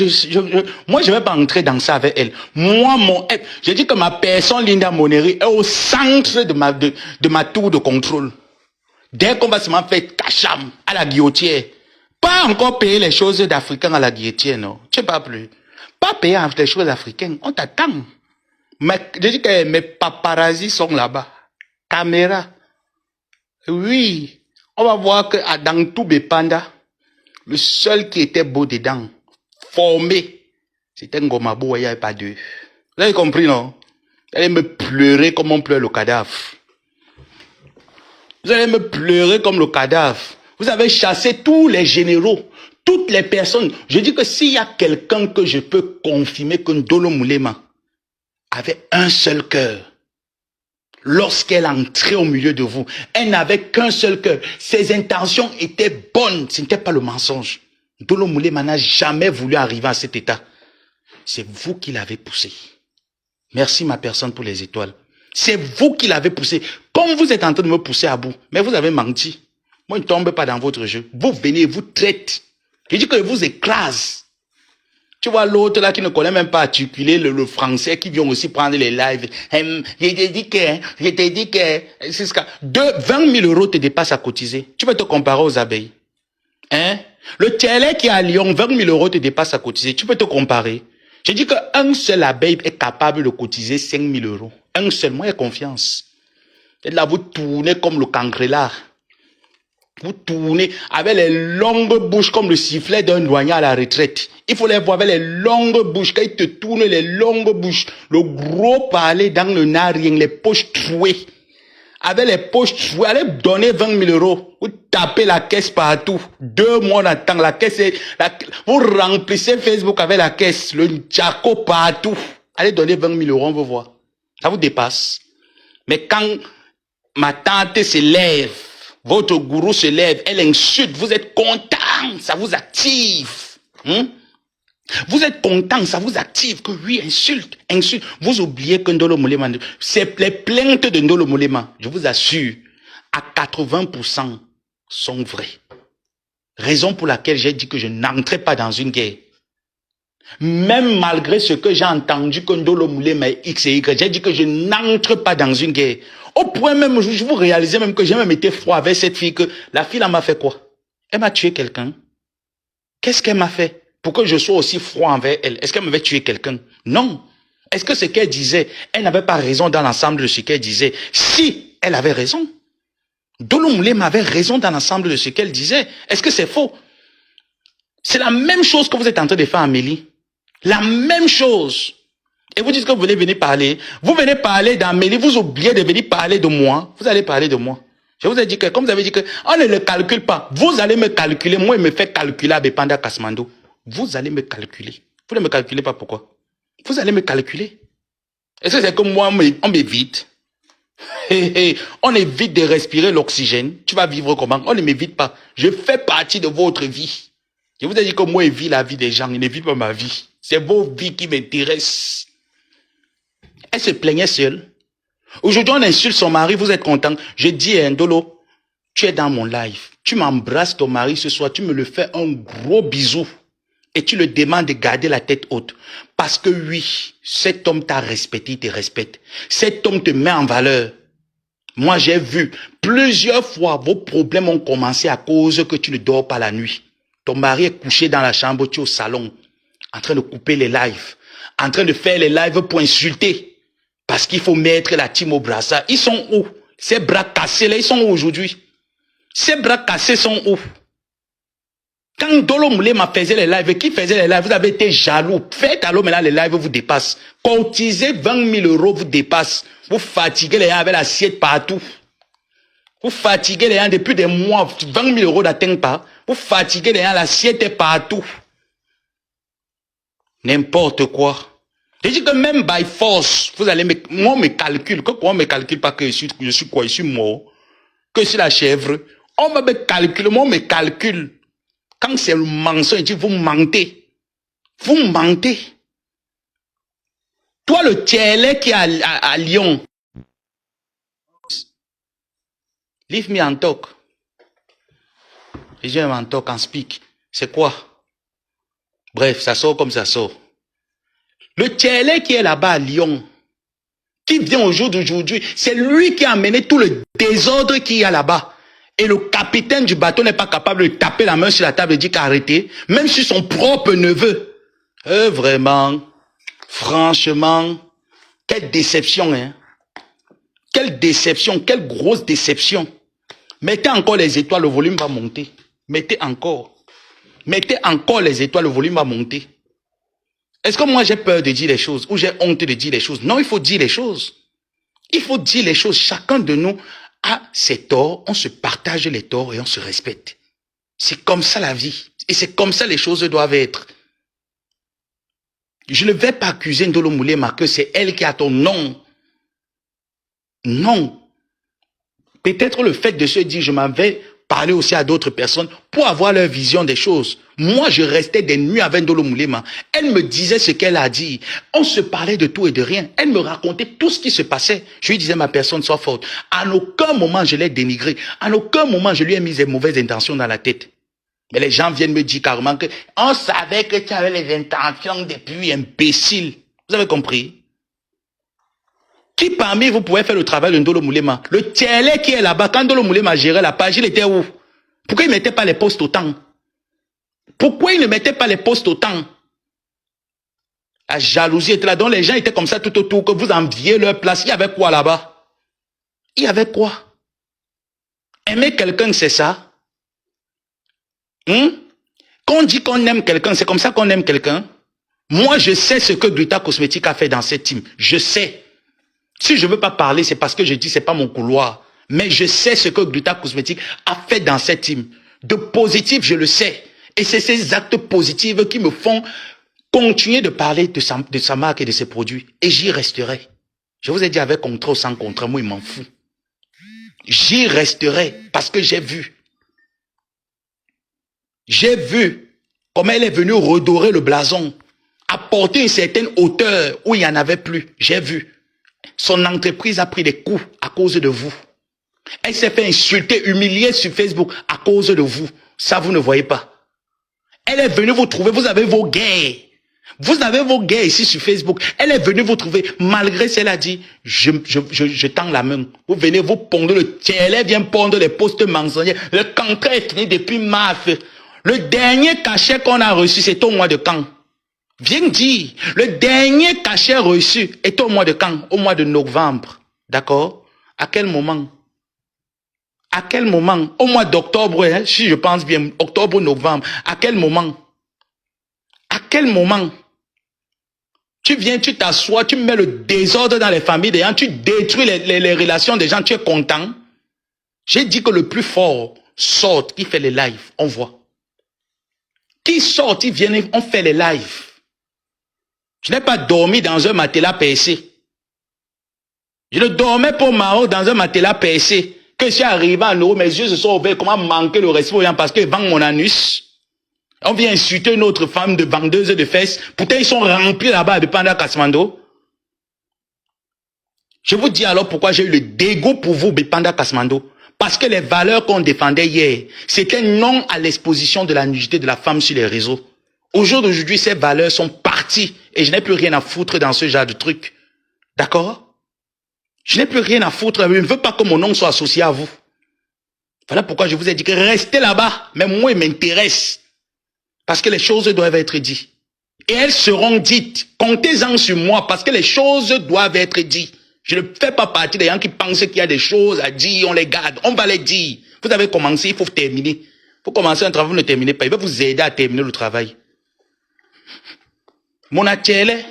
moi, je ne vais pas entrer dans ça avec elle. Moi, je dis que ma personne, Linda Moneri, est au centre de ma tour de contrôle. Dès qu'on va se faire cacham à la guillotière. Pas encore payer les choses d'Africains à la guillotière, non. Tu sais pas plus. Pas payer les choses africaines. On t'attend. Mais je dis que mes paparazzis sont là-bas. Caméra. Oui. On va voir que dans tout Bepanda, le seul qui était beau dedans, formé, c'était Ngomabo, il n'y avait pas deux. Vous avez compris, non? Vous allez me pleurer comme on pleure le cadavre. Vous allez me pleurer comme le cadavre. Vous avez chassé tous les généraux, toutes les personnes. Je dis que s'il y a quelqu'un que je peux confirmer que Ndolo Moulema avait un seul cœur, lorsqu'elle entrait au milieu de vous, elle n'avait qu'un seul cœur. Ses intentions étaient bonnes, ce n'était pas le mensonge. Ndolo Moulema n'a jamais voulu arriver à cet état. C'est vous qui l'avez poussé. Merci ma personne pour les étoiles. C'est vous qui l'avez poussé. Comme vous êtes en train de me pousser à bout. Mais vous avez menti. Moi, je ne tombe pas dans votre jeu. Vous venez, vous traitez. Je dis que je vous écrase. Tu vois l'autre là qui ne connaît même pas articuler le français, qui vient aussi prendre les lives. Je t'ai dit que, c'est ce que, 20 000 euros te dépassent à cotiser. Tu peux te comparer aux abeilles. Hein? Le Tchélé qui est à Lyon, 20 000 euros te dépasse à cotiser. Tu peux te comparer. Je dis qu'un seul abeille est capable de cotiser 5 000 euros. Un seul, moi j'ai confiance. Et là, vous tournez comme le cancrelard. Vous tournez avec les longues bouches comme le sifflet d'un douanier à la retraite. Il faut les voir avec les longues bouches. Quand ils te tournent les longues bouches, le gros palais dans le narien, les poches trouées. Avec les poches trouées, allez donner 20 000 euros. Vous tapez la caisse partout. 2 mois d'attente, la caisse est... vous remplissez Facebook avec la caisse, le tchako partout. Allez donner 20 000 euros, on veut voir. Ça vous dépasse. Mais quand ma tante se lève, votre gourou se lève, elle insulte, vous êtes content, ça vous active. Vous êtes content, ça vous active, que oui, insulte. Vous oubliez que Ndolo Moulema, c'est les plaintes de Ndolo Moulema, je vous assure, à 80% sont vraies. Raison pour laquelle j'ai dit que je n'entrais pas dans une guerre. Même malgré ce que j'ai entendu que Ndolo Moulema est X et Y, j'ai dit que je n'entre pas dans une guerre. Au point même, je vous réalisez même que j'ai même été froid avec cette fille, que la fille là m'a fait quoi? Elle m'a tué quelqu'un. Qu'est-ce qu'elle m'a fait pour que je sois aussi froid envers elle? Est-ce qu'elle m'avait tué quelqu'un? Non. Est-ce que ce qu'elle disait, elle n'avait pas raison dans l'ensemble de ce qu'elle disait? Si, elle avait raison. Ndolo Moulema avait raison dans l'ensemble de ce qu'elle disait. Est-ce que c'est faux? C'est la même chose que vous êtes en train de faire, Amélie. La même chose. Et vous dites que vous venez venir parler. Vous venez parler d'Amélie, vous oubliez de venir parler de moi. Vous allez parler de moi. Je vous ai dit que, comme vous avez dit que, on ne le calcule pas. Vous allez me calculer. Moi, il me fait calculer à Bepanda Kasmando. Vous allez me calculer. Vous ne me calculez pas pourquoi? Vous allez me calculer. Est-ce que c'est que moi, on m'évite? On évite de respirer l'oxygène. Tu vas vivre comment? On ne m'évite pas. Je fais partie de votre vie. Je vous ai dit que moi, je vis la vie des gens. Il ne vit pas ma vie. C'est vos vies qui m'intéressent. Elle se plaignait seule. Aujourd'hui, on insulte son mari, vous êtes content. Je dis à Ndolo, tu es dans mon live. Tu m'embrasses ton mari ce soir, tu me le fais un gros bisou. Et tu le demandes de garder la tête haute. Parce que oui, cet homme t'a respecté, il te respecte. Cet homme te met en valeur. Moi, j'ai vu plusieurs fois vos problèmes ont commencé à cause que tu ne dors pas la nuit. Ton mari est couché dans la chambre, tu es au salon, en train de couper les lives, en train de faire les lives pour insulter. Parce qu'il faut mettre la team au brassard. Ils sont où? Ces bras cassés là, ils sont où aujourd'hui? Ces bras cassés sont où? Quand Ndolo Moulema faisait les lives, qui faisait les lives, vous avez été jaloux. Faites alors maintenant les lives vous dépassent. Cotisez 20 000 euros vous dépasse. Vous fatiguez les gens avec l'assiette partout. Vous fatiguez les gens depuis des mois. 20 000 euros n'atteignent pas. Vous fatiguez les gens, l'assiette est partout. N'importe quoi. Je dis que même by force, vous allez moi on me calcule. Que quoi on me calcule pas que je suis quoi? Je suis mort. Que je suis la chèvre. On me calcule, moi on me calcule. Quand c'est le mensonge, il dit vous mentez. Vous mentez. Toi le Tchélé qui est à Lyon. Leave me and talk. Je en talk, en speak. C'est quoi? Bref, ça sort comme ça sort. Le Tchélé qui est là-bas à Lyon, qui vient au jour d'aujourd'hui, c'est lui qui a amené tout le désordre qu'il y a là-bas. Et le capitaine du bateau n'est pas capable de taper la main sur la table et dire qu'arrêtez, même sur son propre neveu. Vraiment, franchement, quelle déception, hein. Quelle déception, quelle grosse déception. Mettez encore les étoiles, le volume va monter. Mettez encore. Mettez encore les étoiles, le volume va monter. Est-ce que moi j'ai peur de dire les choses ou j'ai honte de dire les choses? Non, il faut dire les choses. Il faut dire les choses. Chacun de nous a ses torts. On se partage les torts et on se respecte. C'est comme ça la vie. Et c'est comme ça les choses doivent être. Je ne vais pas accuser Ndolo Moulema que c'est elle qui a ton nom. Non. Peut-être le fait de se dire je m'en vais parler aussi à d'autres personnes pour avoir leur vision des choses. Moi, je restais des nuits avec Ndolo Moulema. Elle me disait ce qu'elle a dit. On se parlait de tout et de rien. Elle me racontait tout ce qui se passait. Je lui disais ma personne soit forte. À aucun moment je l'ai dénigré. À aucun moment je lui ai mis des mauvaises intentions dans la tête. Mais les gens viennent me dire carrément que on savait que tu avais les intentions depuis, imbécile. Vous avez compris? Qui parmi vous pouvez faire le travail de Ndolo Moulema? Le Tchélé qui est là-bas, quand Ndolo Moulema gérait la page, il était où? Pourquoi il ne mettait pas les postes autant? Pourquoi il ne mettait pas les postes autant? La jalousie était là, donc les gens étaient comme ça tout autour, que vous enviez leur place. Il y avait quoi là-bas? Il y avait quoi? Aimer quelqu'un, c'est ça? Quand on dit qu'on aime quelqu'un, c'est comme ça qu'on aime quelqu'un? Moi, je sais ce que Gluta Cosmétique a fait dans cette team. Je sais. Si je ne veux pas parler, c'est parce que je dis c'est pas mon couloir. Mais je sais ce que Gluta Cosmétique a fait dans cette team. De positif, je le sais. Et c'est ces actes positifs qui me font continuer de parler de sa marque et de ses produits. Et j'y resterai. Je vous ai dit avec contrat ou sans contrat, moi, il m'en fout. J'y resterai parce que j'ai vu. J'ai vu comment elle est venue redorer le blason, apporter une certaine hauteur où il n'y en avait plus. J'ai vu. Son entreprise a pris des coups à cause de vous. Elle s'est fait insulter, humilier sur Facebook à cause de vous. Ça, vous ne voyez pas. Elle est venue vous trouver, vous avez vos guerres. Vous avez vos gars ici sur Facebook. Elle est venue vous trouver. Malgré ce qu'elle a dit, je tends la main. Vous venez vous pondre le tien. Elle vient pondre les postes mensongers. Le cancre est fini depuis mars. Le dernier cachet qu'on a reçu, c'est au mois de quand? Viens dire. Le dernier cachet reçu est au mois de quand? Au mois de novembre. D'accord? À quel moment? À quel moment? Au mois d'octobre, hein, si je pense bien, octobre, novembre. À quel moment? À quel moment? Tu viens, tu t'assois, tu mets le désordre dans les familles des gens, tu détruis les relations des gens, tu es content. J'ai dit que le plus fort sort, qui fait les lives, on voit. Qui sort, ils viennent, on fait les lives. Je n'ai pas dormi dans un matelas percé. Je ne dormais pas Mao dans un matelas percé. Que je suis arrivé en haut, mes yeux se sont ouverts, comment manquer le respect aux gens parce qu'ils vendent mon anus. On vient insulter une autre femme de vendeuse de fesses. Pourtant, ils sont remplis là-bas de Panda Kasmando. Je vous dis alors pourquoi j'ai eu le dégoût pour vous, Bipanda Kasmando. Parce que les valeurs qu'on défendait hier, c'était non à l'exposition de la nudité de la femme sur les réseaux. Au jour d'aujourd'hui, ces valeurs sont parties et je n'ai plus rien à foutre dans ce genre de truc. D'accord? Je n'ai plus rien à foutre. Je ne veux pas que mon nom soit associé à vous. Voilà pourquoi je vous ai dit que restez là-bas. Mais moi, il m'intéresse. Parce que les choses doivent être dites. Et elles seront dites. Comptez-en sur moi parce que les choses doivent être dites. Je ne fais pas partie des gens qui pensent qu'il y a des choses à dire, on les garde. On va les dire. Vous avez commencé, il faut terminer. Il faut commencer un travail, vous ne terminez pas. Il va vous aider à terminer le travail. Mon atelier,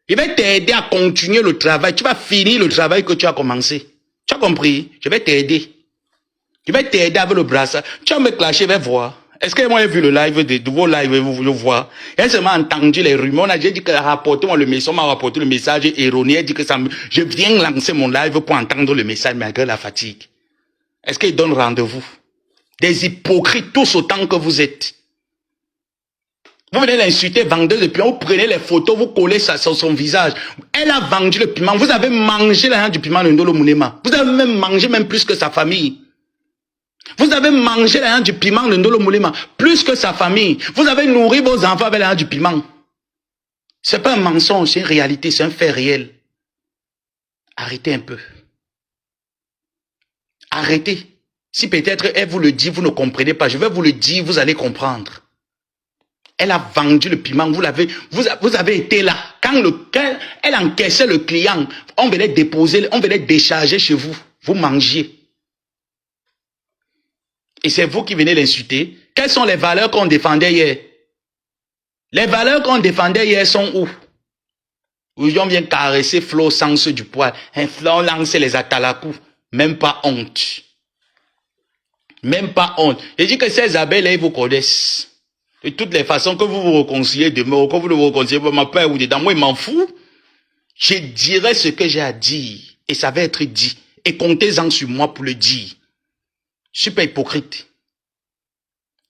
il va t'aider à continuer le travail. Tu vas finir le travail que tu as commencé. Tu as compris? Je vais t'aider. Je vais t'aider avec le brassard. Tu vas me clasher, je vais voir. Est-ce que moi j'ai vu le live de vos lives, vous le voyez? Elle seulement entendu les rumeurs. On a dit que rapportez-moi le message, on m'a rapporté le message erroné. Elle dit que je viens lancer mon live pour entendre le message malgré la fatigue. Est-ce qu'il donne rendez-vous? Des hypocrites tous autant que vous êtes. Vous venez l'insulter, vendeuse de piment, vous prenez les photos, vous collez ça sur son visage. Elle a vendu le piment. Vous avez mangé l'argent du piment de Ndolo Moulema. Vous avez même mangé même plus que sa famille. Vous avez mangé l'argent du piment de Ndolo Moulema plus que sa famille. Vous avez nourri vos enfants avec l'argent du piment. C'est pas un mensonge, c'est une réalité, c'est un fait réel. Arrêtez un peu. Arrêtez. Si peut-être elle vous le dit, vous ne comprenez pas. Je vais vous le dire, vous allez comprendre. Elle a vendu le piment, vous avez été là. Quand elle encaissait le client, on venait déposer, on venait décharger chez vous. Vous mangiez. Et c'est vous qui venez l'insulter. Quelles sont les valeurs qu'on défendait hier? Les valeurs qu'on défendait hier sont où? Où on vient caresser Flo sans ceux du poil. On lance les atalakou. Même pas honte. Même pas honte. Je dis que ces abeilles-là, ils vous connaissent. De toutes les façons que vous vous réconciliez demain, que vous ne vous réconciliez pas, ma père ou dedans, moi, il m'en fout. Je dirai ce que j'ai à dire. Et ça va être dit. Et comptez-en sur moi pour le dire. Je suis pas hypocrite.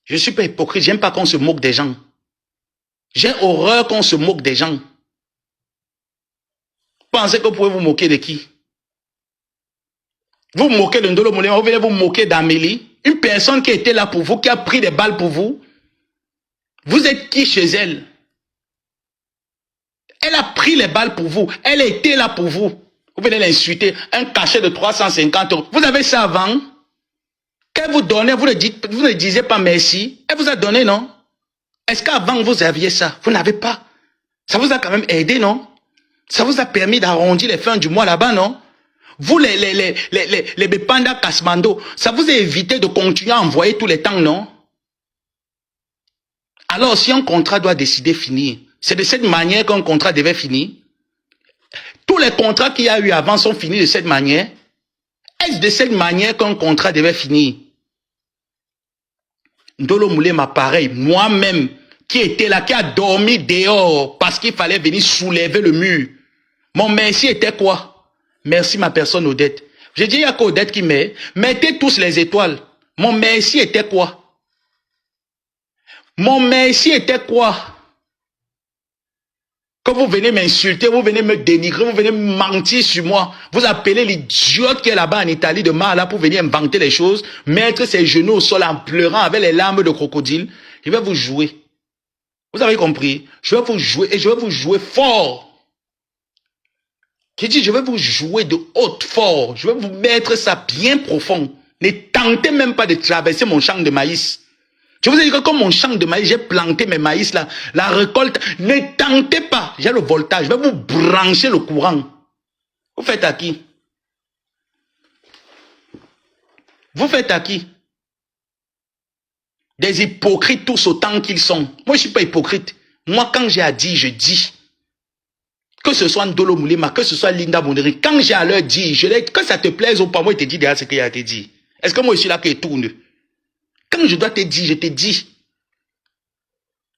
Je suis pas hypocrite. J'aime pas qu'on se moque des gens. J'ai horreur qu'on se moque des gens. Pensez que vous pouvez vous moquer de qui? Vous vous moquez de Ndolo Moulema, vous venez vous moquer d'Amélie. Une personne qui était là pour vous, qui a pris des balles pour vous. Vous êtes qui chez elle? Elle a pris les balles pour vous. Elle était là pour vous. Vous venez l'insulter. Un cachet de 350 €. Vous avez ça avant? Qu'elle vous donnait, vous ne disiez pas merci. Elle vous a donné, non? Est-ce qu'avant vous aviez ça? Vous n'avez pas. Ça vous a quand même aidé, non? Ça vous a permis d'arrondir les fins du mois là-bas, non? Vous, les Bepanda Kasmando, ça vous a évité de continuer à envoyer tous les temps, non? Alors, si un contrat doit décider finir, c'est de cette manière qu'un contrat devait finir. Tous les contrats qu'il y a eu avant sont finis de cette manière. Est-ce de cette manière qu'un contrat devait finir? Ndolo Moulema, pareil, moi-même, qui était là, qui a dormi dehors parce qu'il fallait venir soulever le mur. Mon merci était quoi? Merci ma personne Odette. J'ai dit, il n'y a qu'Odette qui met. Mettez tous les étoiles. Mon merci était quoi? Mon merci était quoi? Quand vous venez m'insulter, vous venez me dénigrer, vous venez mentir sur moi. Vous appelez l'idiote qui est là-bas en Italie de Marla pour venir inventer les choses, mettre ses genoux au sol en pleurant avec les larmes de crocodile. Je vais vous jouer. Vous avez compris? Je vais vous jouer et je vais vous jouer fort. J'ai dit, je vais vous jouer de haute fort. Je vais vous mettre ça bien profond. Ne tentez même pas de traverser mon champ de maïs. Je vous ai dit que comme mon champ de maïs, j'ai planté mes maïs là, la récolte, ne tentez pas. J'ai le voltage, je vais vous brancher le courant. Vous faites à qui? Vous faites à qui? Des hypocrites tous autant qu'ils sont. Moi, je ne suis pas hypocrite. Moi, quand j'ai à dire, je dis. Que ce soit Ndolo Moulema, que ce soit Linda Moneri, quand j'ai à leur dire, que ça te plaise ou pas, moi, je te dis derrière ce qu'il y a à te dire. Est-ce que moi, je suis là que je tourne? Quand je dois te dire, je te dis.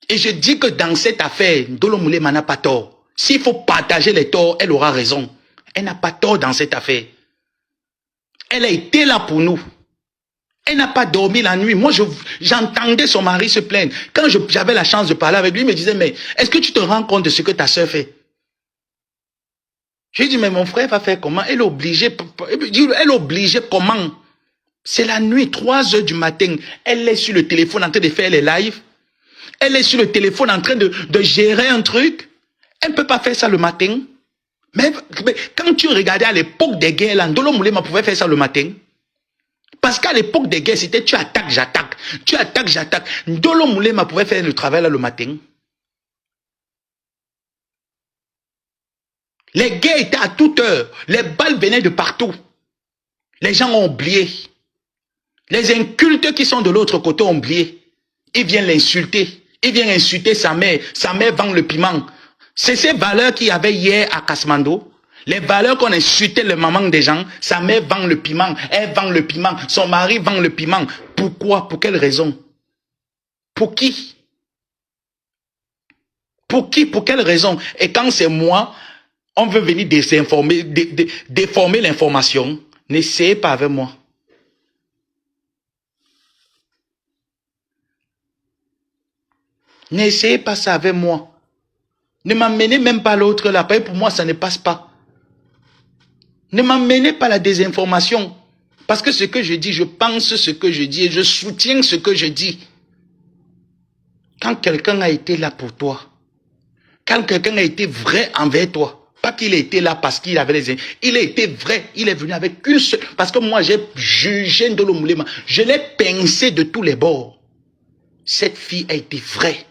Et je dis que dans cette affaire, Ndolo Moulema n'a pas tort. S'il faut partager les torts, elle aura raison. Elle n'a pas tort dans cette affaire. Elle a été là pour nous. Elle n'a pas dormi la nuit. Moi, j'entendais son mari se plaindre. Quand j'avais la chance de parler avec lui, il me disait, mais est-ce que tu te rends compte de ce que ta soeur fait? J'ai dit, mais mon frère va faire comment? Elle est obligée. Elle est obligée comment? C'est la nuit, 3 heures du matin. Elle est sur le téléphone en train de faire les lives. Elle est sur le téléphone en train de gérer un truc. Elle ne peut pas faire ça le matin. Mais quand tu regardais à l'époque des guerres, là, Ndolo Moulema pouvait faire ça le matin. Parce qu'à l'époque des guerres, c'était tu attaques, j'attaque. Tu attaques, j'attaque. Ndolo Moulema pouvait faire le travail là le matin. Les guerres étaient à toute heure. Les balles venaient de partout. Les gens ont oublié. Les incultes qui sont de l'autre côté ont oublié. Ils viennent l'insulter. Ils viennent insulter sa mère. Sa mère vend le piment. C'est ces valeurs qu'il y avait hier à Kasmando. Les valeurs qu'on insultait le maman des gens. Sa mère vend le piment. Elle vend le piment. Son mari vend le piment. Pourquoi? Pour quelle raison? Pour qui? Pour qui? Pour quelle raison? Et quand c'est moi, on veut venir désinformer, déformer l'information. N'essayez pas avec moi. N'essayez pas ça avec moi. Ne m'emmenez même pas l'autre là. Pour moi, ça ne passe pas. Ne m'emmenez pas la désinformation. Parce que ce que je dis, je pense ce que je dis et je soutiens ce que je dis. Quand quelqu'un a été là pour toi, quand quelqu'un a été vrai envers toi, pas qu'il ait été là parce qu'il avait les... Il a été vrai, il est venu avec une seule... Parce que moi, j'ai jugé Ndolo Moulema. Je l'ai pincé de tous les bords. Cette fille a été vraie.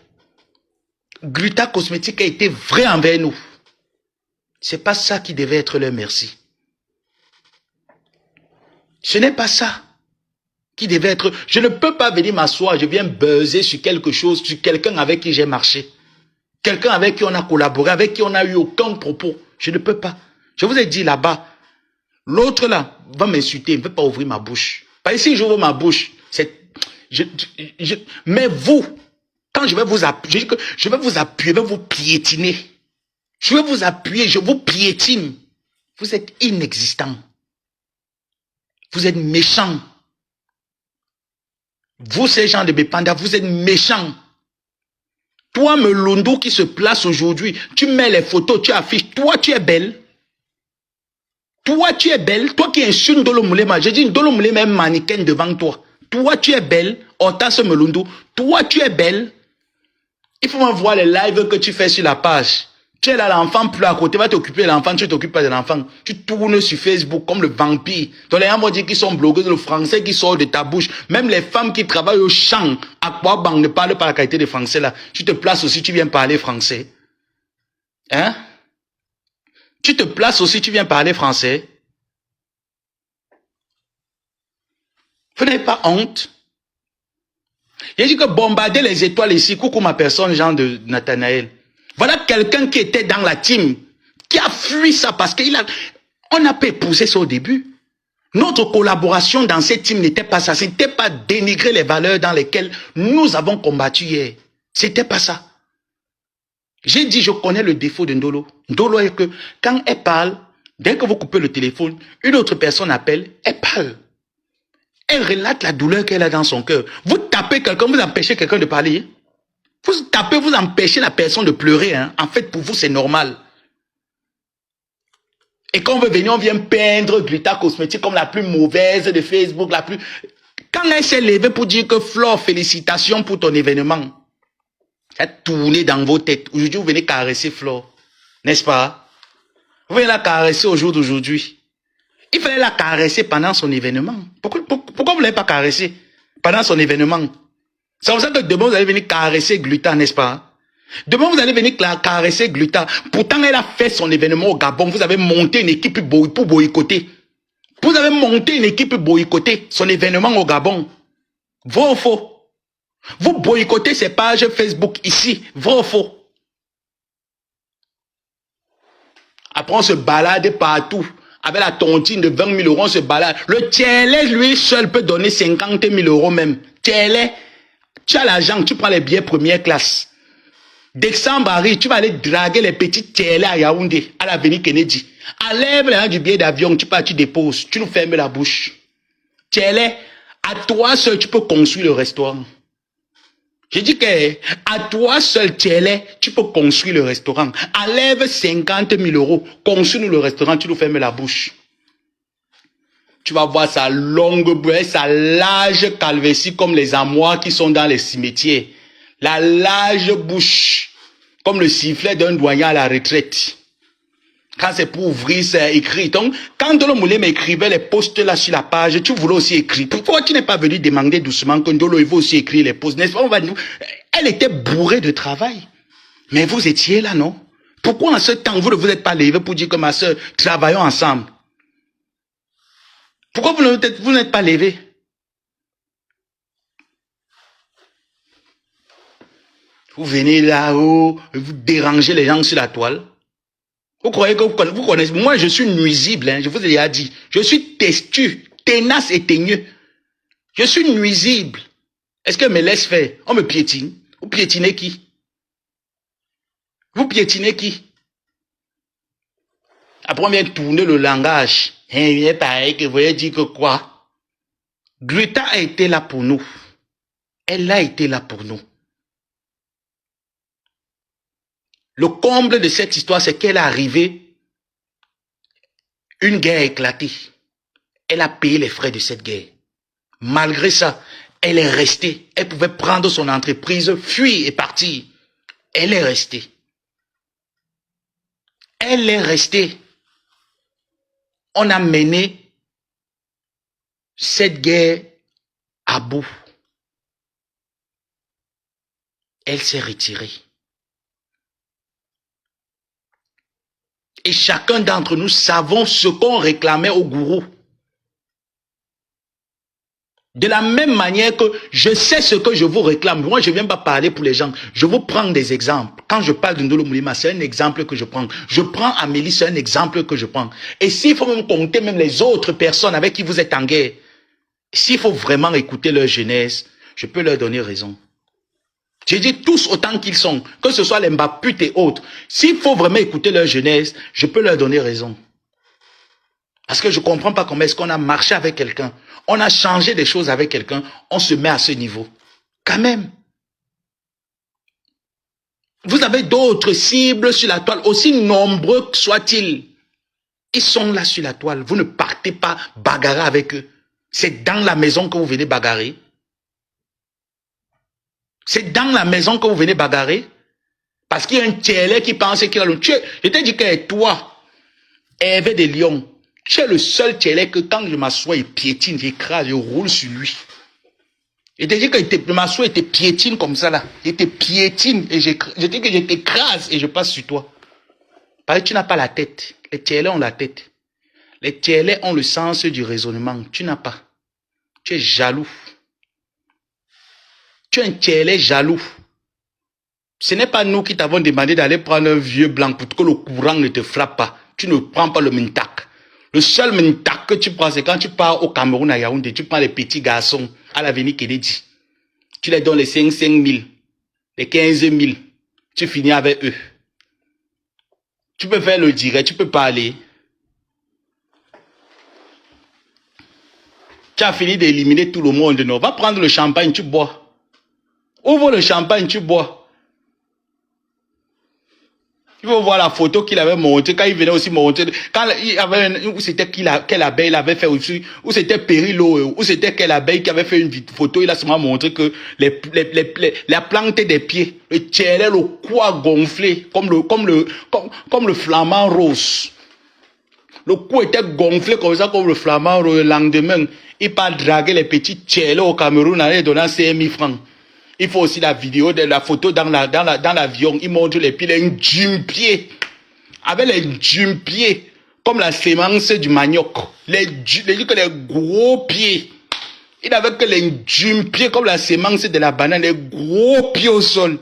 Gluta Cosmétique a été vrai envers nous. C'est pas ça qui devait être leur merci. Ce n'est pas ça qui devait être... Je ne peux pas venir m'asseoir, je viens buzzer sur quelque chose, sur quelqu'un avec qui j'ai marché. Quelqu'un avec qui on a collaboré, avec qui on n'a eu aucun propos. Je ne peux pas. Je vous ai dit là-bas, l'autre là va m'insulter, il ne veut pas ouvrir ma bouche. Parce que si j'ouvre ma bouche, c'est... Mais vous, quand je vais vous appuyer, je vais vous appuyer, je vais vous piétiner. Je vais vous appuyer, je vous piétine. Vous êtes inexistant. Vous êtes méchants. Vous, ces gens de Bepanda, vous êtes méchants. Toi, Melondo qui se place aujourd'hui, tu mets les photos, tu affiches. Toi, tu es belle. Toi, tu es belle. Toi qui insultes Ndolo Moulema. Je dis Ndolo Moulema est un mannequin devant toi. Toi, tu es belle. Hortense Melondo. Toi, tu es belle. Il faut me voir les lives que tu fais sur la page. Tu es là, l'enfant plus à côté, va t'occuper de l'enfant, tu ne t'occupes pas de l'enfant. Tu tournes sur Facebook comme le vampire. Donc les gens vont dire qu'ils sont blogueurs, le français qui sort de ta bouche. Même les femmes qui travaillent au champ, à quoi ne parlent pas la qualité de français là. Tu te places aussi, tu viens parler français. Hein? Tu te places aussi, tu viens parler français. Vous n'avez pas honte? J'ai dit que bombarder les étoiles ici, coucou ma personne, Jean de Nathanaël. Voilà quelqu'un qui était dans la team, qui a fui ça parce on n'a pas épousé ça au début. Notre collaboration dans cette team n'était pas ça. Ce n'était pas dénigrer les valeurs dans lesquelles nous avons combattu hier. C'était pas ça. J'ai dit, je connais le défaut de Ndolo. Ndolo est que quand elle parle, dès que vous coupez le téléphone, une autre personne appelle, elle parle. Elle relate la douleur qu'elle a dans son cœur. Vous tapez quelqu'un, vous empêchez quelqu'un de parler. Vous tapez, vous empêchez la personne de pleurer. Hein. En fait, pour vous, c'est normal. Et quand on veut venir, on vient peindre Gluta Cosmétique comme la plus mauvaise de Facebook, la plus... Quand elle s'est levée pour dire que Flore, félicitations pour ton événement. Ça a tourné dans vos têtes. Aujourd'hui, vous venez caresser Flore. N'est-ce pas? Vous venez la caresser au jour d'aujourd'hui. Il fallait la caresser pendant son événement. Pourquoi vous ne l'avez pas caressée pendant son événement? C'est pour ça que demain, vous allez venir caresser Gluta, n'est-ce pas? Demain, vous allez venir caresser Gluta. Pourtant, elle a fait son événement au Gabon. Vous avez monté une équipe pour boycotter. Vous avez monté une équipe pour boycotter son événement au Gabon. Vrai ou faux? Vous boycottez ces pages Facebook ici. Vrai ou faux? Après, on se balade partout. Avec la tontine de 20 000 euros, on se balade. Le Tchélé, lui seul, peut donner 50 000 euros même. Tchélé, tu as l'argent, tu prends les billets première classe. Décembre arrive, tu vas aller draguer les petits Tchélé à Yaoundé, à l'avenue Kennedy. Enlève les gens du billet d'avion, tu pars, tu déposes, tu nous fermes la bouche. Tchélé, à toi seul, tu peux construire le restaurant. J'ai dit que à toi seul, Tchélé, tu peux construire le restaurant. Enlève 50 000 euros, construis-nous le restaurant, tu nous fermes la bouche. Tu vas voir sa longue bouche, sa large calvitie comme les amois qui sont dans les cimetières. La large bouche, comme le sifflet d'un douanier à la retraite. Quand c'est pour ouvrir, c'est écrit. Donc, quand Ndolo Moulé m'écrivait les posts là sur la page, tu voulais aussi écrire. Pourquoi tu n'es pas venu demander doucement que Ndolo il veut aussi écrire les posts, n'est-ce pas? Elle était bourrée de travail. Mais vous étiez là, non? Pourquoi en ce temps, vous ne vous êtes pas levé pour dire que ma soeur, travaillons ensemble? Pourquoi vous n'êtes pas levé? Vous venez là-haut, vous dérangez les gens sur la toile. Vous croyez que vous connaissez? Moi, je suis nuisible, hein, je vous ai déjà dit. Je suis testu, tenace et teigneux. Je suis nuisible. Est-ce que me laisse faire? On me piétine. Vous piétinez qui? Vous piétinez qui? Après, on vient tourner le langage. Il est pareil que vous voyez dire que quoi? Gluta a été là pour nous. Elle a été là pour nous. Le comble de cette histoire, c'est qu'elle est arrivée, une guerre a éclaté. Elle a payé les frais de cette guerre. Malgré ça, elle est restée. Elle pouvait prendre son entreprise, fuir et partir. Elle est restée. Elle est restée. On a mené cette guerre à bout. Elle s'est retirée. Et chacun d'entre nous savons ce qu'on réclamait au gourou. De la même manière que je sais ce que je vous réclame. Moi, je ne viens pas parler pour les gens. Je vous prends des exemples. Quand je parle de Ndolo Moulima, c'est un exemple que je prends. Je prends Amélie, c'est un exemple que je prends. Et s'il faut même compter même les autres personnes avec qui vous êtes en guerre, s'il faut vraiment écouter leur jeunesse, je peux leur donner raison. J'ai dit tous autant qu'ils sont, que ce soit les Mbaputes et autres. S'il faut vraiment écouter leur jeunesse, je peux leur donner raison. Parce que je ne comprends pas comment est-ce qu'on a marché avec quelqu'un. On a changé des choses avec quelqu'un, on se met à ce niveau. Quand même. Vous avez d'autres cibles sur la toile, aussi nombreux soient-ils. Ils sont là sur la toile. Vous ne partez pas bagarrer avec eux. C'est dans la maison que vous venez bagarrer. C'est dans la maison que vous venez bagarrer. Parce qu'il y a un Tchélé qui pense qu'il a le... Je t'ai dit que toi, Hervé de Lyon, tu es le seul Tchélé que quand je m'assois, il piétine, j'écrase, je roule sur lui. Je t'ai dit que je m'assois et te piétine comme ça là. Je te piétine et je dis que je t'écrase et je passe sur toi. Parce que tu n'as pas la tête. Les Tchélés ont la tête. Les Tchélés ont le sens du raisonnement. Tu n'as pas. Tu es jaloux. Tu es un Tchélé jaloux. Ce n'est pas nous qui t'avons demandé d'aller prendre un vieux blanc pour que le courant ne te frappe pas. Tu ne prends pas le mintak. Le seul mintak que tu prends, c'est quand tu pars au Cameroun à Yaoundé, tu prends les petits garçons à l'avenue Kennedy. Tu les donnes les 5 000, les 15 000. Tu finis avec eux. Tu peux faire le direct, tu peux parler. Tu as fini d'éliminer tout le monde. Non, va prendre le champagne, tu bois. Ouvre le champagne, tu bois. Il faut voir la photo qu'il avait montrée quand il venait aussi montrer. Quand il avait où c'était quelle abeille il avait fait aussi, où c'était Périlo, où c'était quelle abeille qui avait fait une photo. Il a seulement montré que la plante des pieds, le tiers, le cou gonflé, comme le flamant rose. Le cou était gonflé comme ça, comme le flamant rose. Le lendemain, il part draguer les petits tiers au Cameroun en donnant 5 000 francs. Il faut aussi la vidéo de la photo dans l'avion. Il montre les pieds, les pieds. Avec les pieds. Comme la sémence du manioc. Les gros pieds. Il avait que les pieds comme la sémence de la banane. Les gros pieds au sol.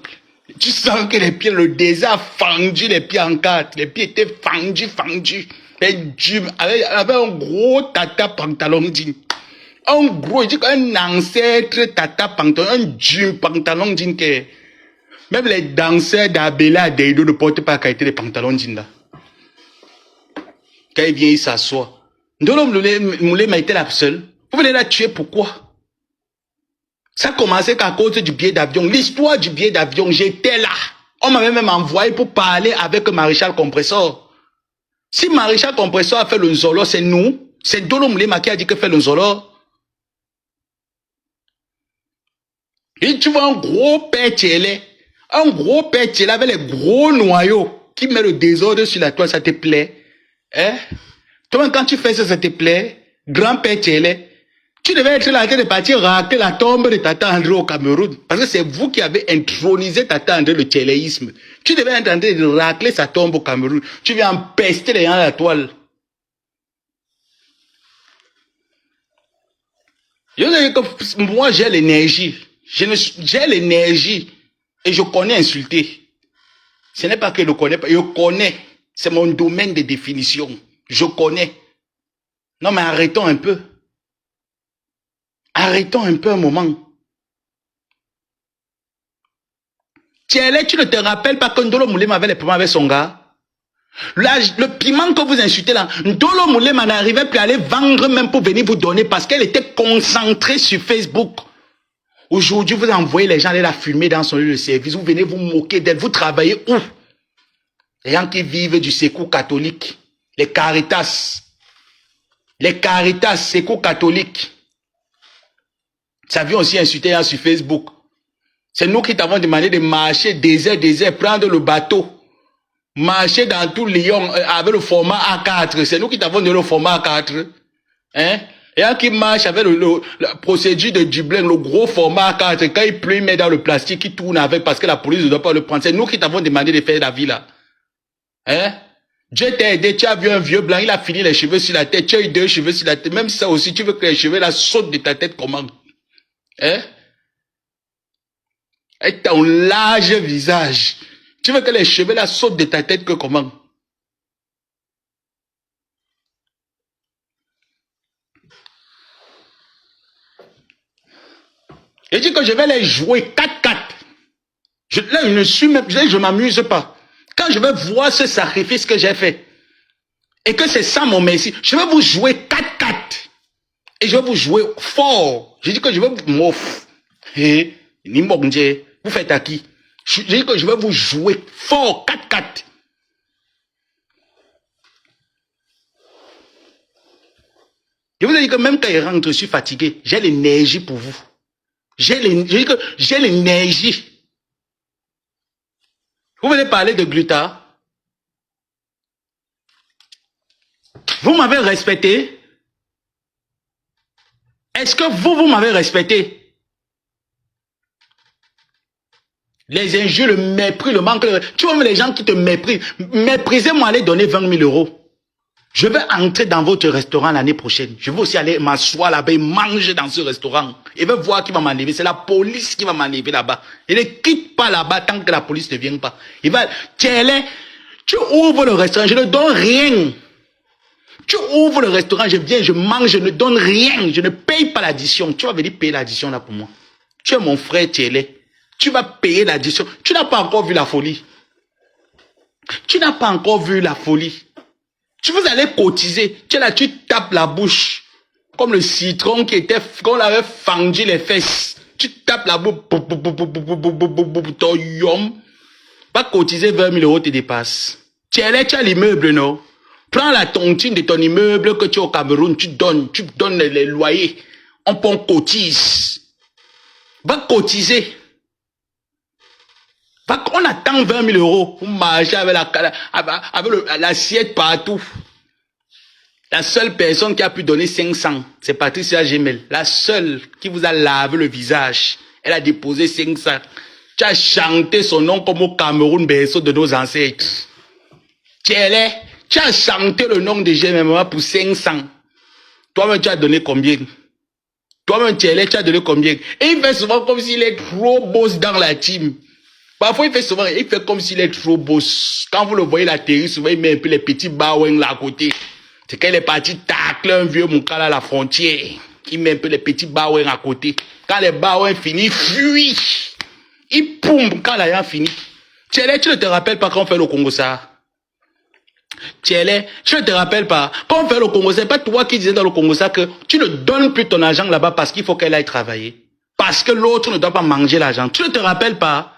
Tu sens que les pieds, le désert fendu les pieds en quatre. Les pieds étaient fendus. Les avait un gros tata pantalon jean. Un gros, il dit qu'un ancêtre tata pantalon, un jean pantalon jean que même les danseurs d'Abela d'Eido ne portent pas qualité de pantalon jean là. Quand il vient, il s'assoit. Ndolo Moulé m'a été la seule. Vous voulez la tuer, pourquoi? Ça a commencé qu'à cause du billet d'avion. L'histoire du billet d'avion, j'étais là. On m'avait même envoyé pour parler avec Maréchal Compressor. Si Maréchal Compressor a fait le Nzolo, c'est nous. C'est Ndolo Moulé qui a dit que fait le Nzolo. Et tu vois un gros père télé, avec les gros noyaux qui met le désordre sur la toile, ça te plaît? Hein? Toi, quand tu fais ça, ça te plaît? Grand-père télé, tu devais être là en train de partir racler la tombe de Tata André au Cameroun. Parce que c'est vous qui avez intronisé Tata André le téléisme. Tu devais être en train de racler sa tombe au Cameroun. Tu viens empester les gens à la toile. Moi, j'ai l'énergie. J'ai l'énergie et je connais insulter. Ce n'est pas que je ne connais pas, je connais. C'est mon domaine de définition. Je connais. Non, mais arrêtons un peu. Arrêtons un peu un moment. Tiens, tu ne te rappelles pas que Ndolo Moulé m'avait les problèmes avec son gars? Là, le piment que vous insultez là, Ndolo Moulé n'arrivait plus à aller vendre même pour venir vous donner parce qu'elle était concentrée sur Facebook. Aujourd'hui, vous envoyez les gens aller la filmer dans son lieu de service. Vous venez vous moquer d'elle. Vous travaillez où? Les gens qui vivent du secours catholique. Les Caritas. Les Caritas, secours catholique. Ça vient aussi insulter les gens sur Facebook. C'est nous qui t'avons demandé de marcher désert, prendre le bateau. Marcher dans tout Lyon avec le format A4. C'est nous qui t'avons donné le format A4. Hein? Et un qui marche avec la procédure de Dublin, le gros format 4, quand il pleut, il met dans le plastique, il tourne avec parce que la police ne doit pas le prendre. C'est nous qui t'avons demandé de faire la vie là. Hein? Dieu t'a aidé, tu as vu un vieux blanc, il a fini les cheveux sur la tête, tu as eu 2 cheveux sur la tête. Même ça aussi, tu veux que les cheveux là sautent de ta tête comment? Hein? Et ton large visage. Tu veux que les cheveux là sautent de ta tête que comment? Il dit que je vais les jouer 4-4. Là, je ne m'amuse pas. Quand je vais voir ce sacrifice que j'ai fait, et que c'est ça mon merci, je vais vous jouer 4-4. Et je vais vous jouer fort. Je dis que je vais vous m'offrir. Vous faites à qui? Je dis que je vais vous jouer fort 4-4. Je vous ai dit que même quand il rentre, je suis fatigué. J'ai l'énergie pour vous. J'ai l'énergie. Vous voulez parler de gluta? Vous m'avez respecté? Est-ce que vous m'avez respecté? Les injures, le mépris, le manque de... Tu vois les gens qui te méprisent. Méprisez-moi, allez donner 20 000 euros. Je vais entrer dans votre restaurant l'année prochaine. Je vais aussi aller m'asseoir là-bas et manger dans ce restaurant. Et vais voir qui va m'enlever. C'est la police qui va m'enlever là-bas. Et ne quitte pas là-bas tant que la police ne vient pas. Il va... Tu ouvres le restaurant, je ne donne rien. Tu ouvres le restaurant, je viens, je mange, je ne donne rien. Je ne paye pas l'addition. Tu vas venir payer l'addition là pour moi. Tu es mon frère Tielé. Tu vas payer l'addition. Tu n'as pas encore vu la folie. Tu n'as pas encore vu la folie. Tu vous allez cotiser. Tu es là, tu tapes la bouche. Comme le citron qu'on avait fendu les fesses. Tu tapes la bouche. Va cotiser 20 000 euros, te dépasse. Tu as l'immeuble, non? Prends la tontine de ton immeuble que tu as au Cameroun, tu donnes les loyers. On cotise. Va cotiser. On attend 20 000 euros pour marcher avec l'assiette partout. La seule personne qui a pu donner 500, c'est Patricia Gemel. La seule qui vous a lavé le visage. Elle a déposé 500. Tu as chanté son nom comme au Cameroun, berceau de nos ancêtres. Tu as chanté le nom de GMMA pour 500. Toi-même, tu as donné combien? Toi-même, tu as donné combien? Et il fait souvent comme s'il est trop boss dans la team. Parfois, il fait comme s'il est trop boss. Quand vous le voyez, la télé, souvent, il met un peu les petits baouins là à côté. C'est quand il est parti tacler un vieux moukala à la frontière. Il met un peu les petits baouins à côté. Quand les baouins finissent, il fuit. Il poum quand l'ayant fini. Tu ne te rappelles pas quand on fait le Congo ça? Tu ne te rappelles pas? Quand on fait le Congo, c'est pas toi qui disais dans le Congo ça que tu ne donnes plus ton argent là-bas parce qu'il faut qu'elle aille travailler. Parce que l'autre ne doit pas manger l'argent. Tu ne te rappelles pas?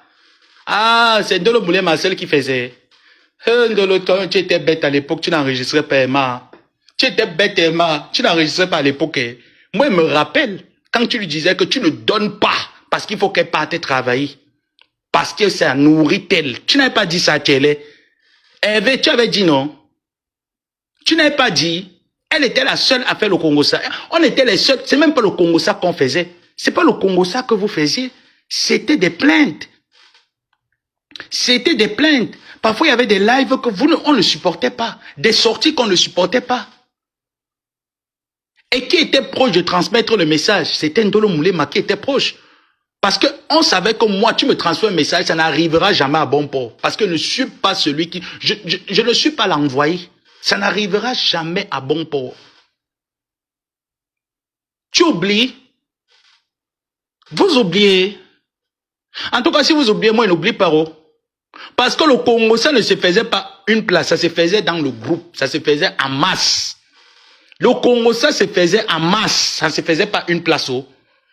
Ah, c'est Ndolo Moulé Marcel qui faisait. Ndolo, toi, tu étais bête à l'époque, tu n'enregistrais pas Emma. Tu étais bête Emma, tu n'enregistrais pas à l'époque. Moi, je me rappelle quand tu lui disais que tu ne donnes pas parce qu'il faut qu'elle parte travailler. Parce que ça nourrit elle. Tu n'avais pas dit ça à Télé. Hervé, tu avais dit non. Tu n'avais pas dit. Elle était la seule à faire le Congo-ça. On était les seuls. C'est même pas le Congo-ça qu'on faisait. C'est pas le Congo-ça que vous faisiez. C'était des plaintes. C'était des plaintes. Parfois, il y avait des lives que on ne supportait pas. Des sorties qu'on ne supportait pas. Et qui était proche de transmettre le message? C'était Ndolo Moulema qui était proche. Parce que on savait que moi, tu me transfères un message, ça n'arrivera jamais à bon port. Parce que je ne suis pas celui qui... Je ne suis pas l'envoyé. Ça n'arrivera jamais à bon port. Tu oublies. Vous oubliez. En tout cas, si vous oubliez, moi, je n'oublie pas. Parce que le Congo, ça ne se faisait pas une place, ça se faisait dans le groupe, ça se faisait en masse. Le Congo, ça se faisait en masse, ça ne se faisait pas une place.